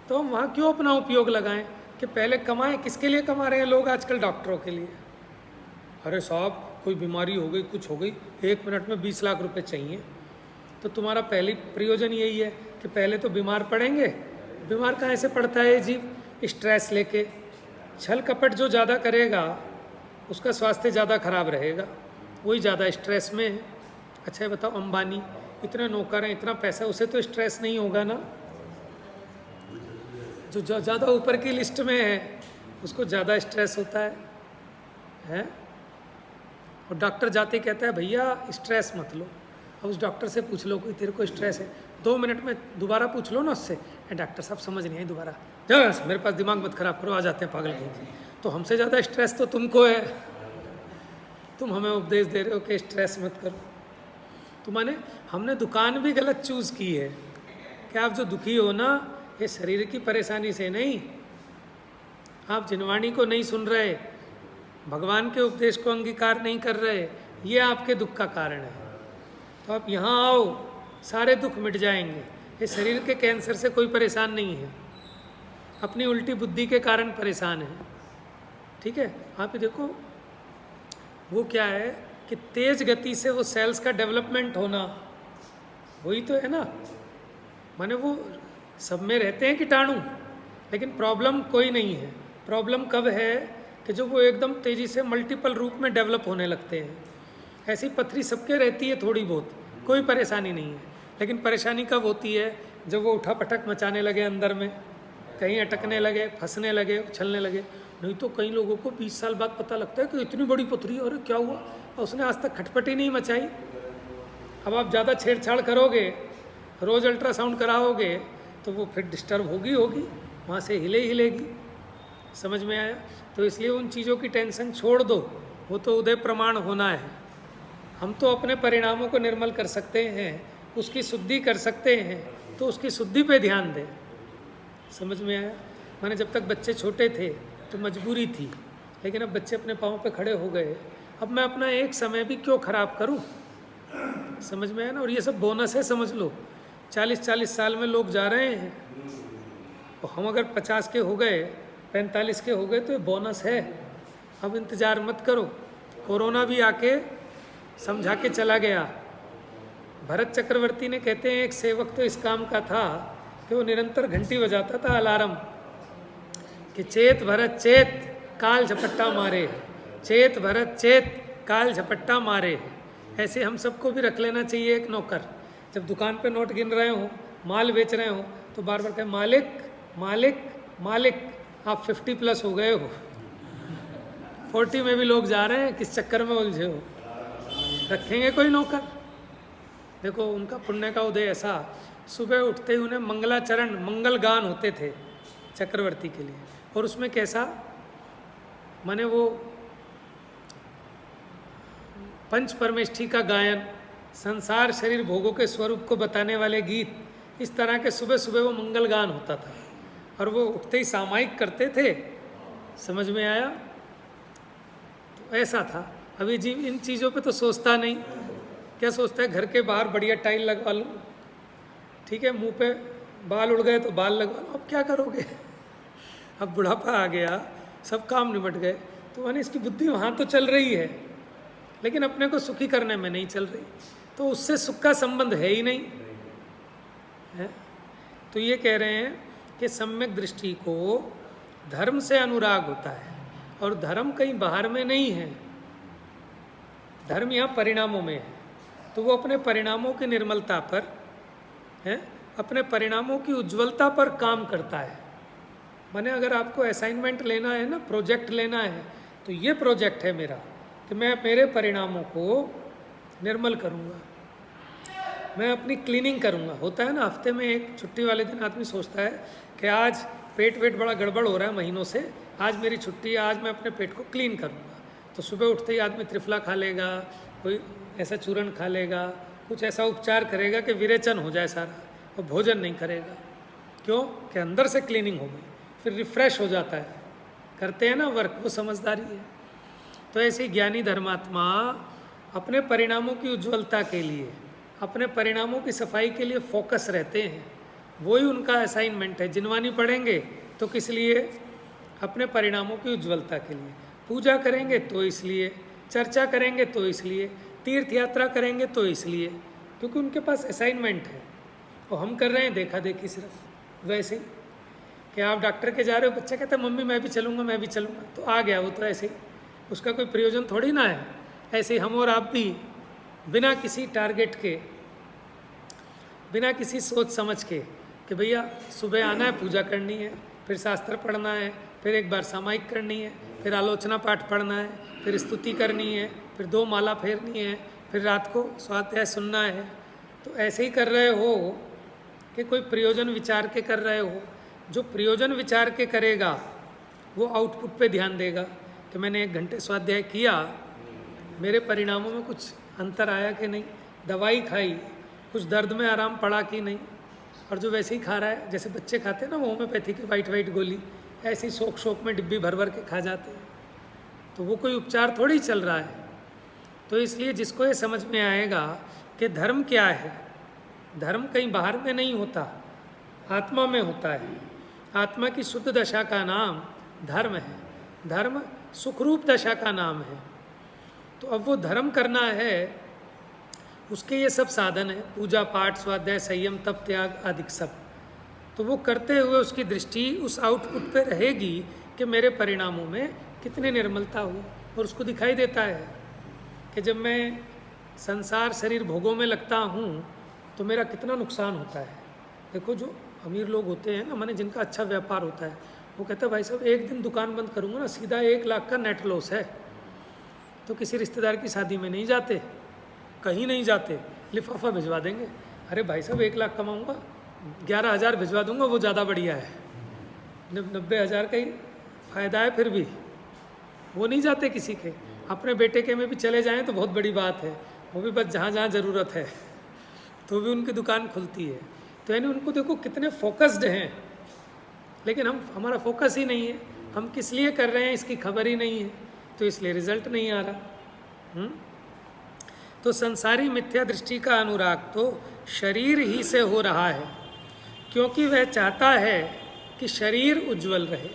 तो हम वहाँ क्यों अपना उपयोग लगाएं कि पहले कमाएं? किसके लिए कमा रहे हैं लोग आजकल? डॉक्टरों के लिए। अरे साहब कोई बीमारी हो गई, कुछ हो गई, 1 मिनट में 20 लाख रुपए चाहिए। तो तुम्हारा पहली प्रयोजन यही है कि पहले तो बीमार पड़ेंगे। बीमार कहाँ से पड़ता है जीव? स्ट्रेस लेके। छल कपट जो ज़्यादा करेगा उसका स्वास्थ्य ज़्यादा खराब रहेगा, वही ज़्यादा स्ट्रेस में है। अच्छा है बताओ, अंबानी इतने नौकर हैं, इतना पैसा, उसे तो स्ट्रेस नहीं होगा ना? जो ज़्यादा ऊपर की लिस्ट में है उसको ज़्यादा स्ट्रेस होता है? और डॉक्टर जाते कहता है भैया स्ट्रेस मत लो। अब उस डॉक्टर से पूछ लो कोई तेरे को स्ट्रेस है, 2 मिनट में दोबारा पूछ लो ना उससे, डॉक्टर साहब समझ नहीं आई, दोबारा जा, मेरे पास दिमाग मत खराब करो, आ जाते हैं पागल कहीं। तो हमसे ज़्यादा स्ट्रेस तो तुमको है, तुम हमें उपदेश दे रहे हो कि स्ट्रेस मत करो। तो माने हमने दुकान भी गलत चूज़ की है कि आप जो दुखी हो ना, ये शरीर की परेशानी से नहीं, आप जिनवाणी को नहीं सुन रहे, भगवान के उपदेश को अंगीकार नहीं कर रहे, ये आपके दुख का कारण है। तो आप यहाँ आओ, सारे दुख मिट जाएंगे। ये शरीर के कैंसर से कोई परेशान नहीं है, अपनी उल्टी बुद्धि के कारण परेशान है। ठीक है? आप ही देखो वो क्या है कि तेज गति से वो सेल्स का डेवलपमेंट होना, वही तो है ना। माने वो सब में रहते हैं कीटाणु, लेकिन प्रॉब्लम कोई नहीं है। प्रॉब्लम कब है कि जो वो एकदम तेज़ी से मल्टीपल रूप में डेवलप होने लगते हैं। ऐसी पथरी सबके रहती है थोड़ी बहुत, कोई परेशानी नहीं है। लेकिन परेशानी कब होती है? जब वो उठा-पटक मचाने लगे अंदर में, कहीं अटकने लगे, फंसने लगे, उछलने लगे। नहीं तो कई लोगों को 20 साल बाद पता लगता है कि इतनी बड़ी पथरी, अरे क्या हुआ, और उसने आज तक खटपट ही नहीं मचाई। अब आप ज़्यादा छेड़छाड़ करोगे, रोज़ अल्ट्रासाउंड कराओगे, तो वो फिर डिस्टर्ब होगी वहाँ से हिलेगी। समझ में आया? तो इसलिए उन चीज़ों की टेंशन छोड़ दो, वो तो उदय प्रमाण होना है। हम तो अपने परिणामों को निर्मल कर सकते हैं, उसकी शुद्धि कर सकते हैं, तो उसकी शुद्धि पे ध्यान दें। समझ में आया? माने जब तक बच्चे छोटे थे तो मजबूरी थी, लेकिन अब बच्चे अपने पाँव पे खड़े हो गए, अब मैं अपना एक समय भी क्यों खराब करूं? समझ में आया ना? और ये सब बोनस है, समझ लो। 40-40 साल में लोग जा रहे हैं, और हम अगर 50 के हो गए, 45 के हो गए, तो ये बोनस है। अब इंतज़ार मत करो। कोरोना भी आके समझा के चला गया। भरत चक्रवर्ती ने कहते हैं एक सेवक तो इस काम का था कि वो निरंतर घंटी बजाता था, अलार्म, कि चेत भरत चेत काल झपट्टा मारे, चेत भरत चेत काल झपट्टा मारे। ऐसे हम सबको भी रख लेना चाहिए एक नौकर। जब दुकान पे नोट गिन रहे हो, माल बेच रहे हो, तो बार बार कहे मालिक मालिक मालिक। आप 50+ हो गए हो, 40 में भी लोग जा रहे हैं, किस चक्कर में उलझे हो? रखेंगे कोई नौकर? देखो उनका पुण्य का उदय ऐसा, सुबह उठते ही उन्हें मंगलाचरण, मंगल गान होते थे चक्रवर्ती के लिए। और उसमें कैसा, माने वो पंच परमेष्ठी का गायन, संसार शरीर भोगों के स्वरूप को बताने वाले गीत, इस तरह के सुबह सुबह वो मंगल गान होता था। और वो उठते ही सामायिक करते थे। समझ में आया? तो ऐसा था। अभी जीव इन चीज़ों पे तो सोचता नहीं। क्या सोचता है? घर के बाहर बढ़िया टाइल लगवा लो, ठीक है, मुंह पे बाल उड़ गए तो बाल लगवा लो। अब क्या करोगे? अब बुढ़ापा आ गया, सब काम निपट गए, तो माने इसकी बुद्धि वहाँ तो चल रही है, लेकिन अपने को सुखी करने में नहीं चल रही, तो उससे सुख का संबंध है ही नहीं है। तो ये कह रहे हैं कि सम्यक दृष्टि को धर्म से अनुराग होता है, और धर्म कहीं बाहर में नहीं है, धर्म यहाँ परिणामों में है। तो वो अपने परिणामों की निर्मलता पर है, अपने परिणामों की उज्ज्वलता पर काम करता है। माने अगर आपको असाइनमेंट लेना है ना, प्रोजेक्ट लेना है, तो ये प्रोजेक्ट है मेरा कि मैं मेरे परिणामों को निर्मल करूँगा, मैं अपनी क्लीनिंग करूँगा। होता है ना, हफ्ते में एक छुट्टी वाले दिन आदमी सोचता है कि आज पेट वेट बड़ा गड़बड़ हो रहा है महीनों से, आज मेरी छुट्टी है, आज मैं अपने पेट को क्लीन करूँगा। तो सुबह उठते ही आदमी त्रिफला खा लेगा, कोई ऐसा चूरन खा लेगा, कुछ ऐसा उपचार करेगा कि विरेचन हो जाए सारा, और भोजन नहीं करेगा। क्यों? कि अंदर से क्लीनिंग हो गई, फिर रिफ्रेश हो जाता है। करते हैं ना वर्क, वो समझदारी है। तो ऐसे ही ज्ञानी धर्मात्मा अपने परिणामों की उज्ज्वलता के लिए, अपने परिणामों की सफाई के लिए फोकस रहते हैं। वही उनका असाइनमेंट है। जिनवानी पढ़ेंगे तो किस लिए? अपने परिणामों की उज्ज्वलता के लिए। पूजा करेंगे तो इसलिए, चर्चा करेंगे तो इसलिए, तीर्थ यात्रा करेंगे तो इसलिए, क्योंकि उनके पास असाइनमेंट है। और हम कर रहे हैं देखा देखी सिर्फ। वैसे ही कि आप डॉक्टर के जा रहे हो, बच्चा कहता है मम्मी मैं भी चलूँगा, मैं भी चलूँगा, तो आ गया वो, तो ऐसे ही उसका कोई प्रयोजन थोड़ी ना है। ऐसे ही हम और आप भी बिना किसी टारगेट के, बिना किसी सोच समझ के कि भैया सुबह आना है, पूजा करनी है, फिर शास्त्र पढ़ना है, फिर एक बार सामायिक करनी है, फिर आलोचना पाठ पढ़ना है, फिर स्तुति करनी है, फिर 2 माला फेरनी है, फिर रात को स्वाध्याय सुनना है, तो ऐसे ही कर रहे हो कि कोई प्रयोजन विचार के कर रहे हो। जो प्रयोजन विचार के करेगा वो आउटपुट पे ध्यान देगा कि मैंने 1 घंटे स्वाध्याय किया, मेरे परिणामों में कुछ अंतर आया कि नहीं, दवाई खाई, कुछ दर्द में आराम पड़ा कि नहीं। और जो वैसे ही खा रहा है, जैसे बच्चे खाते हैं ना वो होम्योपैथी की वाइट गोली, ऐसी शौक शौक में डिब्बी भर भर के खा जाते हैं, तो वो कोई उपचार थोड़ी चल रहा है। तो इसलिए जिसको ये समझ में आएगा कि धर्म क्या है, धर्म कहीं बाहर में नहीं होता, आत्मा में होता है। आत्मा की शुद्ध दशा का नाम धर्म है, धर्म सुखरूप दशा का नाम है। तो अब वो धर्म करना है, उसके ये सब साधन है, पूजा पाठ स्वाध्याय संयम तप त्याग आदि सब। तो वो करते हुए उसकी दृष्टि उस आउटपुट पे रहेगी कि मेरे परिणामों में कितनी निर्मलता हुई। और उसको दिखाई देता है कि जब मैं संसार शरीर भोगों में लगता हूँ तो मेरा कितना नुकसान होता है। देखो जो अमीर लोग होते हैं ना, माने जिनका अच्छा व्यापार होता है, वो कहते हैं भाई साहब एक दिन दुकान बंद करूँगा ना, सीधा 1 लाख का नेट लॉस है। तो किसी रिश्तेदार की शादी में नहीं जाते, कहीं नहीं जाते, लिफाफा भिजवा देंगे। अरे भाई साहब 1 लाख कमाऊंगा, 11,000 भिजवा दूंगा, वो ज़्यादा बढ़िया है। 90,000 का ही फ़ायदा है। फिर भी वो नहीं जाते किसी के, अपने बेटे के में भी चले जाएं तो बहुत बड़ी बात है, वो भी बस जहाँ जहाँ ज़रूरत है तो भी उनकी दुकान खुलती है। तो यानी उनको देखो कितने फोकस्ड हैं, लेकिन हमारा फोकस ही नहीं है, हम किस लिए कर रहे हैं इसकी खबर ही नहीं है, तो इसलिए रिजल्ट नहीं आ रहा। तो संसारी मिथ्या दृष्टि का अनुराग तो शरीर ही से हो रहा है, क्योंकि वह चाहता है कि शरीर उज्जवल रहे,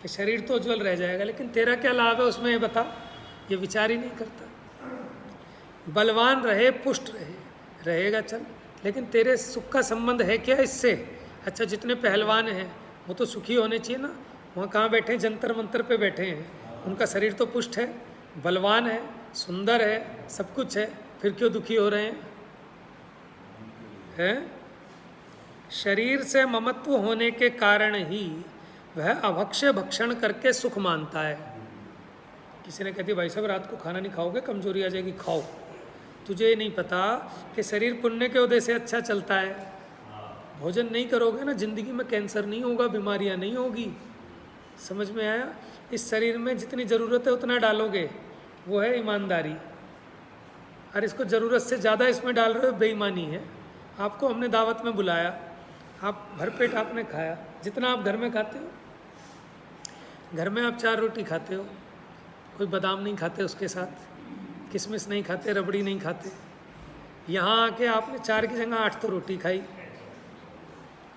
कि शरीर तो उज्जवल रह जाएगा, लेकिन तेरा क्या लाभ है उसमें, ये बता। ये विचार ही नहीं करता। बलवान रहे, पुष्ट रहे, रहेगा चल, लेकिन तेरे सुख का संबंध है क्या इससे? अच्छा जितने पहलवान हैं वो तो सुखी होने चाहिए ना, वहाँ कहाँ बैठे हैं, जंतर मंतर पे बैठे हैं, उनका शरीर तो पुष्ट है, बलवान है, सुंदर है, सब कुछ है, फिर क्यों दुखी हो रहे हैं? शरीर से ममत्व होने के कारण ही वह अभक्ष्य भक्षण करके सुख मानता है। किसी ने कहती भाई साहब रात को खाना नहीं खाओगे, कमजोरी आ जाएगी, खाओ। तुझे नहीं पता कि शरीर पुण्य के उदय से अच्छा चलता है। भोजन नहीं करोगे ना, जिंदगी में कैंसर नहीं होगा, बीमारियां नहीं होगी। समझ में आया? इस शरीर में जितनी ज़रूरत है उतना डालोगे, वो है ईमानदारी। और इसको ज़रूरत से ज़्यादा इसमें डाल रहे हो, बेईमानी है। आपको हमने दावत में बुलाया, आप भरपेट आपने खाया, जितना आप घर में खाते हो। घर में आप 4 रोटी खाते हो, कोई बादाम नहीं खाते उसके साथ, किशमिश नहीं खाते, रबड़ी नहीं खाते। यहाँ आके आपने 4 की जगह 8 तो रोटी खाई।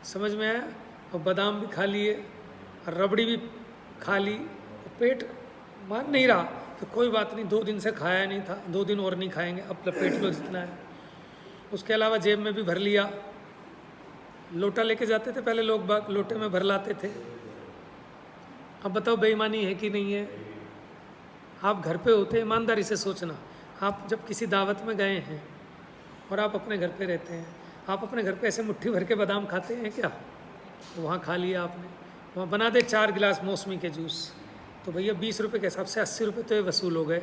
समझ में आया? और बादाम भी खा लिए और रबड़ी भी खा ली, तो पेट मान नहीं रहा, तो कोई बात नहीं, 2 दिन से खाया नहीं था, 2 दिन और नहीं खाएंगे, अब लपेट लो जितना है। उसके अलावा जेब में भी भर लिया, लोटा लेके जाते थे पहले लोग बाग, लोटे में भर लाते थे। अब बताओ बेईमानी है कि नहीं है? आप घर पे होते, ईमानदारी से सोचना, आप जब किसी दावत में गए हैं और आप अपने घर पे रहते हैं, आप अपने घर पे ऐसे मुट्ठी भर के बादाम खाते हैं क्या? तो वहाँ खा लिया आपने, वहाँ बना दे 4 गिलास मौसमी के जूस, तो भैया 20 रुपये के हिसाब से 80 रुपये तो ये वसूल हो गए।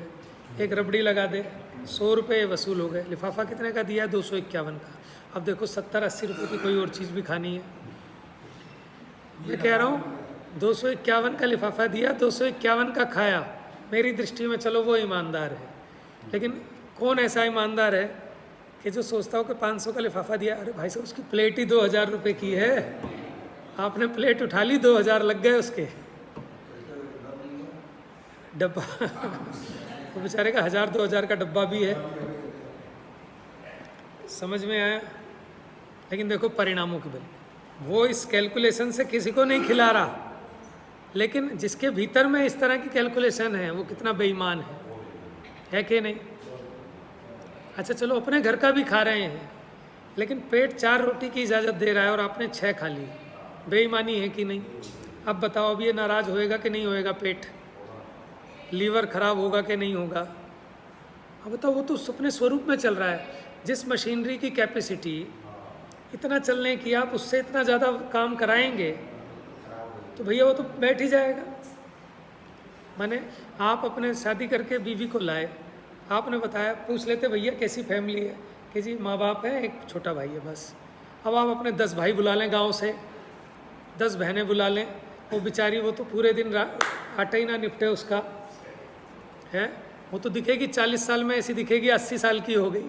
एक रबड़ी लगा दे, 100 रुपये वसूल हो गए। लिफाफा कितने का दिया है? 251 का। अब देखो 70-80 रुपये की कोई और चीज़ भी खानी है। मैं कह रहा हूँ 251 का लिफाफा दिया, 251 का खाया, मेरी दृष्टि में चलो वो ईमानदार है। लेकिन कौन ऐसा ईमानदार है कि जो सोचता हो कि 500 का लिफाफा दिया, अरे भाई साहब उसकी प्लेट ही 2000 रुपये की है, आपने प्लेट उठा ली, 2000 लग गए उसके। डब्बा वो बेचारे का 1000-2000 का डब्बा भी है। समझ में आया? लेकिन देखो परिणामों की बल, वो इस कैलकुलेशन से किसी को नहीं खिला रहा, लेकिन जिसके भीतर में इस तरह की कैलकुलेशन है वो कितना बेईमान है कि नहीं? अच्छा चलो अपने घर का भी खा रहे हैं, लेकिन पेट 4 रोटी की इजाज़त दे रहा है और आपने 6 खा ली, बेईमानी है कि नहीं? अब बताओ, अब ये नाराज़ होएगा कि नहीं होएगा? पेट, लीवर खराब होगा कि नहीं होगा? अब बताओ, वो तो अपने स्वरूप में चल रहा है। जिस मशीनरी की कैपेसिटी इतना चलने की, आप उससे इतना ज़्यादा काम कराएंगे तो भैया वो तो बैठ ही जाएगा। माने आप अपने शादी करके बीवी को लाए, आपने बताया, पूछ लेते भैया कैसी फैमिली है, कि जी माँ बाप है, एक छोटा भाई है बस। अब आप अपने 10 भाई बुला लें गांव से, 10 बहनें बुला लें, वो बेचारी वो तो पूरे दिन आटा ही ना निपटे उसका है, वो तो दिखेगी 40 साल में ऐसी दिखेगी 80 साल की हो गई।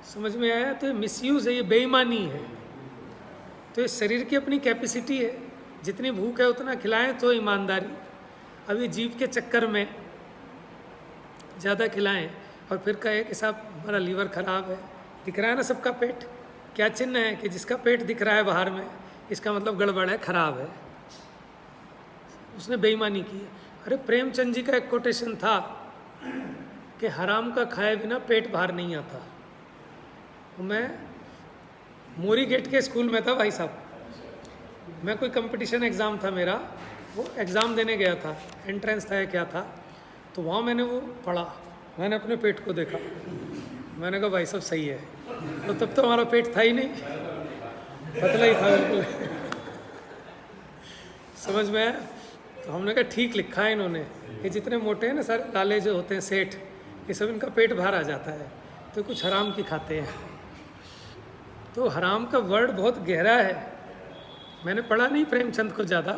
समझ में आया? तो ये मिसयूज़ है, ये बेईमानी है। तो ये शरीर की अपनी कैपेसिटी है, जितनी भूख है उतना खिलाएं तो ईमानदारी। अभी जीव के चक्कर में ज़्यादा खिलाएं और फिर कहे कि साहब हमारा लीवर ख़राब है, दिख रहा है ना सबका पेट, क्या चिन्ह है कि जिसका पेट दिख रहा है बाहर में, इसका मतलब गड़बड़ है, ख़राब है, उसने बेईमानी की है। अरे प्रेमचंद जी का एक कोटेशन था कि हराम का खाए बिना पेट बाहर नहीं आता। मैं मोरी गेट के स्कूल में था भाई साहब, मैं कोई कंपटीशन एग्ज़ाम था मेरा, वो एग्ज़ाम देने गया था, एंट्रेंस था या क्या था, तो वहाँ मैंने वो पढ़ा, मैंने अपने पेट को देखा, मैंने कहा भाई साहब सही है। तो तब तो हमारा पेट था ही नहीं, पतला ही था बिल्कुल। समझ में आया? तो हमने कहा ठीक लिखा है इन्होंने, ये जितने मोटे हैं ना सारे लाले जो होते हैं सेठ, ये सब इनका पेट बाहर आ जाता है। तो कुछ हराम की खाते हैं। तो हराम का वर्ड बहुत गहरा है, मैंने पढ़ा नहीं प्रेमचंद को ज़्यादा,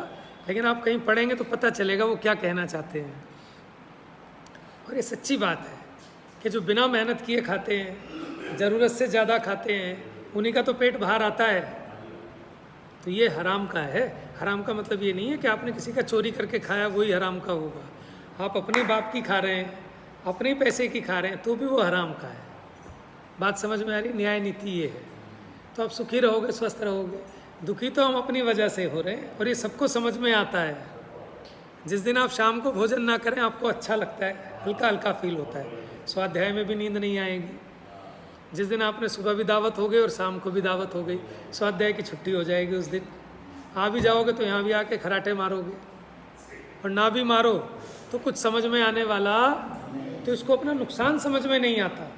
लेकिन आप कहीं पढ़ेंगे तो पता चलेगा वो क्या कहना चाहते हैं। और ये सच्ची बात है कि जो बिना मेहनत किए खाते हैं, ज़रूरत से ज़्यादा खाते हैं, उन्हीं का तो पेट बाहर आता है। तो ये हराम का है। हराम का मतलब ये नहीं है कि आपने किसी का चोरी करके खाया वही हराम का होगा। आप अपने बाप की खा रहे हैं, अपने पैसे की खा रहे हैं, तो भी वो हराम का है। बात समझ में आ रही? न्याय नीति ये है। तो आप सुखी रहोगे, स्वस्थ रहोगे। दुखी तो हम अपनी वजह से हो रहे हैं, और ये सबको समझ में आता है। जिस दिन आप शाम को भोजन ना करें, आपको अच्छा लगता है, हल्का हल्का फील होता है, स्वाध्याय में भी नींद नहीं आएगी। जिस दिन आपने सुबह भी दावत हो गई और शाम को भी दावत हो गई, स्वाध्याय की छुट्टी हो जाएगी उस दिन। आ भी जाओगे तो यहाँ भी आके खराटे मारोगे, और ना भी मारो तो कुछ समझ में आने वाला, तो इसको अपना नुकसान समझ में नहीं आता।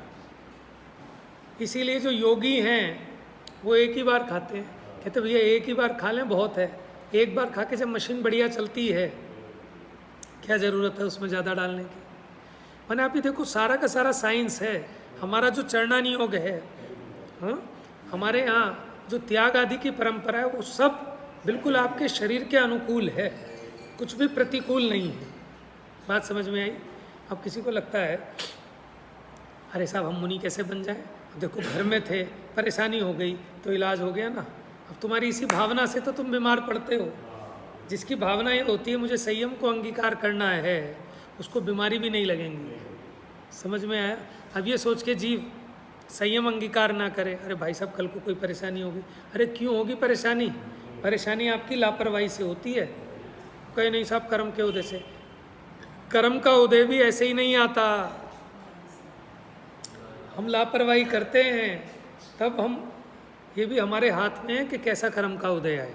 इसीलिए जो योगी हैं वो एक ही बार खाते हैं, कहते भैया एक ही बार खा लें बहुत है। एक बार खा के जब मशीन बढ़िया चलती है, क्या ज़रूरत है उसमें ज़्यादा डालने की। मैंने आप ही देखो, सारा का सारा साइंस है। हमारा जो चरणानी योग है, हाँ, हमारे यहाँ जो त्याग आदि की परंपरा है, वो सब बिल्कुल आपके शरीर के अनुकूल है, कुछ भी प्रतिकूल नहीं है। बात समझ में आई? अब किसी को लगता है अरे साहब हम मुनि कैसे बन जाए, देखो घर में थे, परेशानी हो गई तो इलाज हो गया ना। अब तुम्हारी इसी भावना से तो तुम बीमार पड़ते हो। जिसकी भावना ये होती है मुझे संयम को अंगीकार करना है, उसको बीमारी भी नहीं लगेंगी। समझ में आया? अब ये सोच के जीव संयम अंगीकार ना करे, अरे भाई साहब कल को कोई परेशानी होगी, अरे क्यों होगी परेशानी? परेशानी आपकी लापरवाही से होती है। कहे नहीं साहब कर्म के उदय से, कर्म का उदय भी ऐसे ही नहीं आता। हम लापरवाही करते हैं, तब हम, ये भी हमारे हाथ में है कि कैसा कर्म का उदय आए।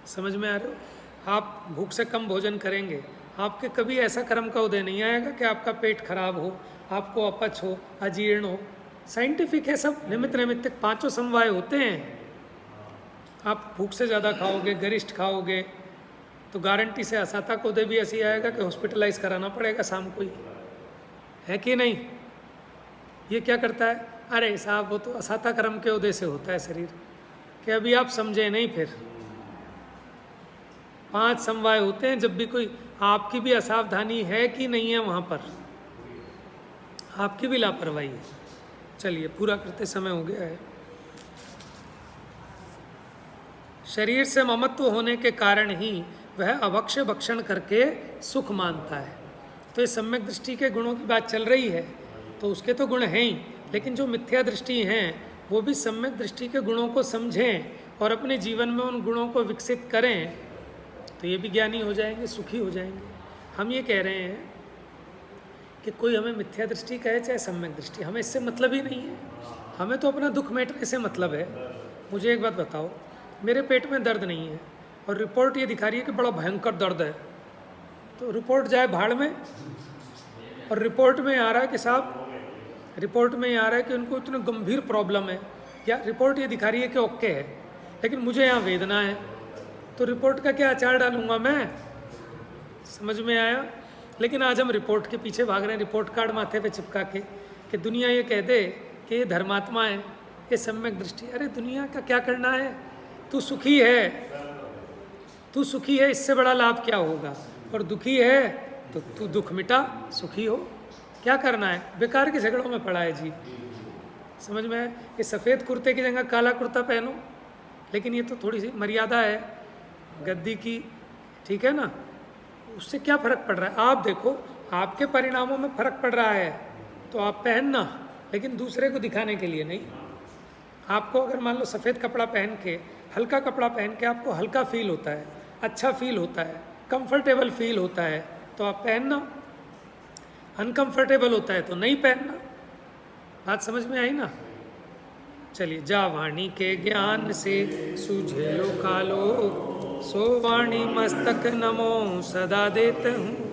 समझ में आ रहे हो? आप भूख से कम भोजन करेंगे, आपके कभी ऐसा कर्म का उदय नहीं आएगा कि आपका पेट खराब हो, आपको अपच हो, अजीर्ण हो। साइंटिफिक है सब, निमित्त नैमित्तिक पांचों समवाय होते हैं। आप भूख से ज़्यादा खाओगे, गरिष्ठ खाओगे, तो गारंटी से असाता का उदय भी ऐसे आएगा कि हॉस्पिटलाइज कराना पड़ेगा शाम को ही, है कि नहीं? ये क्या करता है? अरे साहब वो तो असाता कर्म के उदय से होता है शरीर, कि अभी आप समझे नहीं। फिर 5 समवाय होते हैं, जब भी कोई, आपकी भी असावधानी है कि नहीं है, वहाँ पर आपकी भी लापरवाही है। चलिए पूरा करते समय हो गया है। शरीर से ममत्व होने के कारण ही वह अभक्ष्य भक्षण करके सुख मानता है। तो ये सम्यक दृष्टि के गुणों की बात चल रही है, तो उसके तो गुण हैं ही, लेकिन जो मिथ्या दृष्टि हैं वो भी सम्यक दृष्टि के गुणों को समझें और अपने जीवन में उन गुणों को विकसित करें, तो ये भी ज्ञानी हो जाएंगे, सुखी हो जाएंगे। हम ये कह रहे हैं कि कोई हमें मिथ्या दृष्टि कहे चाहे सम्यक दृष्टि, हमें इससे मतलब ही नहीं है। हमें तो अपना दुख मिटने से मतलब है। मुझे एक बात बताओ, मेरे पेट में दर्द नहीं है और रिपोर्ट ये दिखा रही है कि बड़ा भयंकर दर्द है, तो रिपोर्ट जाए भाड़ में। और रिपोर्ट में आ रहा है कि साहब, रिपोर्ट में आ रहा है कि उनको इतनी गंभीर प्रॉब्लम है, या रिपोर्ट ये दिखा रही है कि ओके है, लेकिन मुझे यहाँ वेदना है, तो रिपोर्ट का क्या अचार डालूंगा मैं? समझ में आया? लेकिन आज हम रिपोर्ट के पीछे भाग रहे हैं, रिपोर्ट कार्ड माथे पे चिपका के, कि दुनिया ये कह दे कि ये धर्मात्मा है, ये सम्यक दृष्टि। अरे दुनिया का क्या करना है? तू सुखी है, तू सुखी है, इससे बड़ा लाभ क्या होगा? और दुखी है तो तू दुख मिटा, सुखी हो, क्या करना है? बेकार के झगड़ों में पड़ा है जी। समझ में आया? ये सफ़ेद कुर्ते की जगह काला कुर्ता पहनो, लेकिन ये तो थोड़ी सी मर्यादा है गद्दी की, ठीक है ना? उससे क्या फ़र्क पड़ रहा है? आप देखो, आपके परिणामों में फ़र्क पड़ रहा है तो आप पहनना, लेकिन दूसरे को दिखाने के लिए नहीं। आपको अगर मान लो सफ़ेद कपड़ा पहन के, हल्का कपड़ा पहन के आपको हल्का फील होता है, अच्छा फील होता है, कंफर्टेबल फील होता है, तो आप पहनना। अनकंफर्टेबल होता है तो नहीं पहनना। बात समझ में आई ना? चलिए, जा वाणी के ज्ञान से सूझे लो कालो, सो वाणी मस्तक नमो सदा देते हूँ।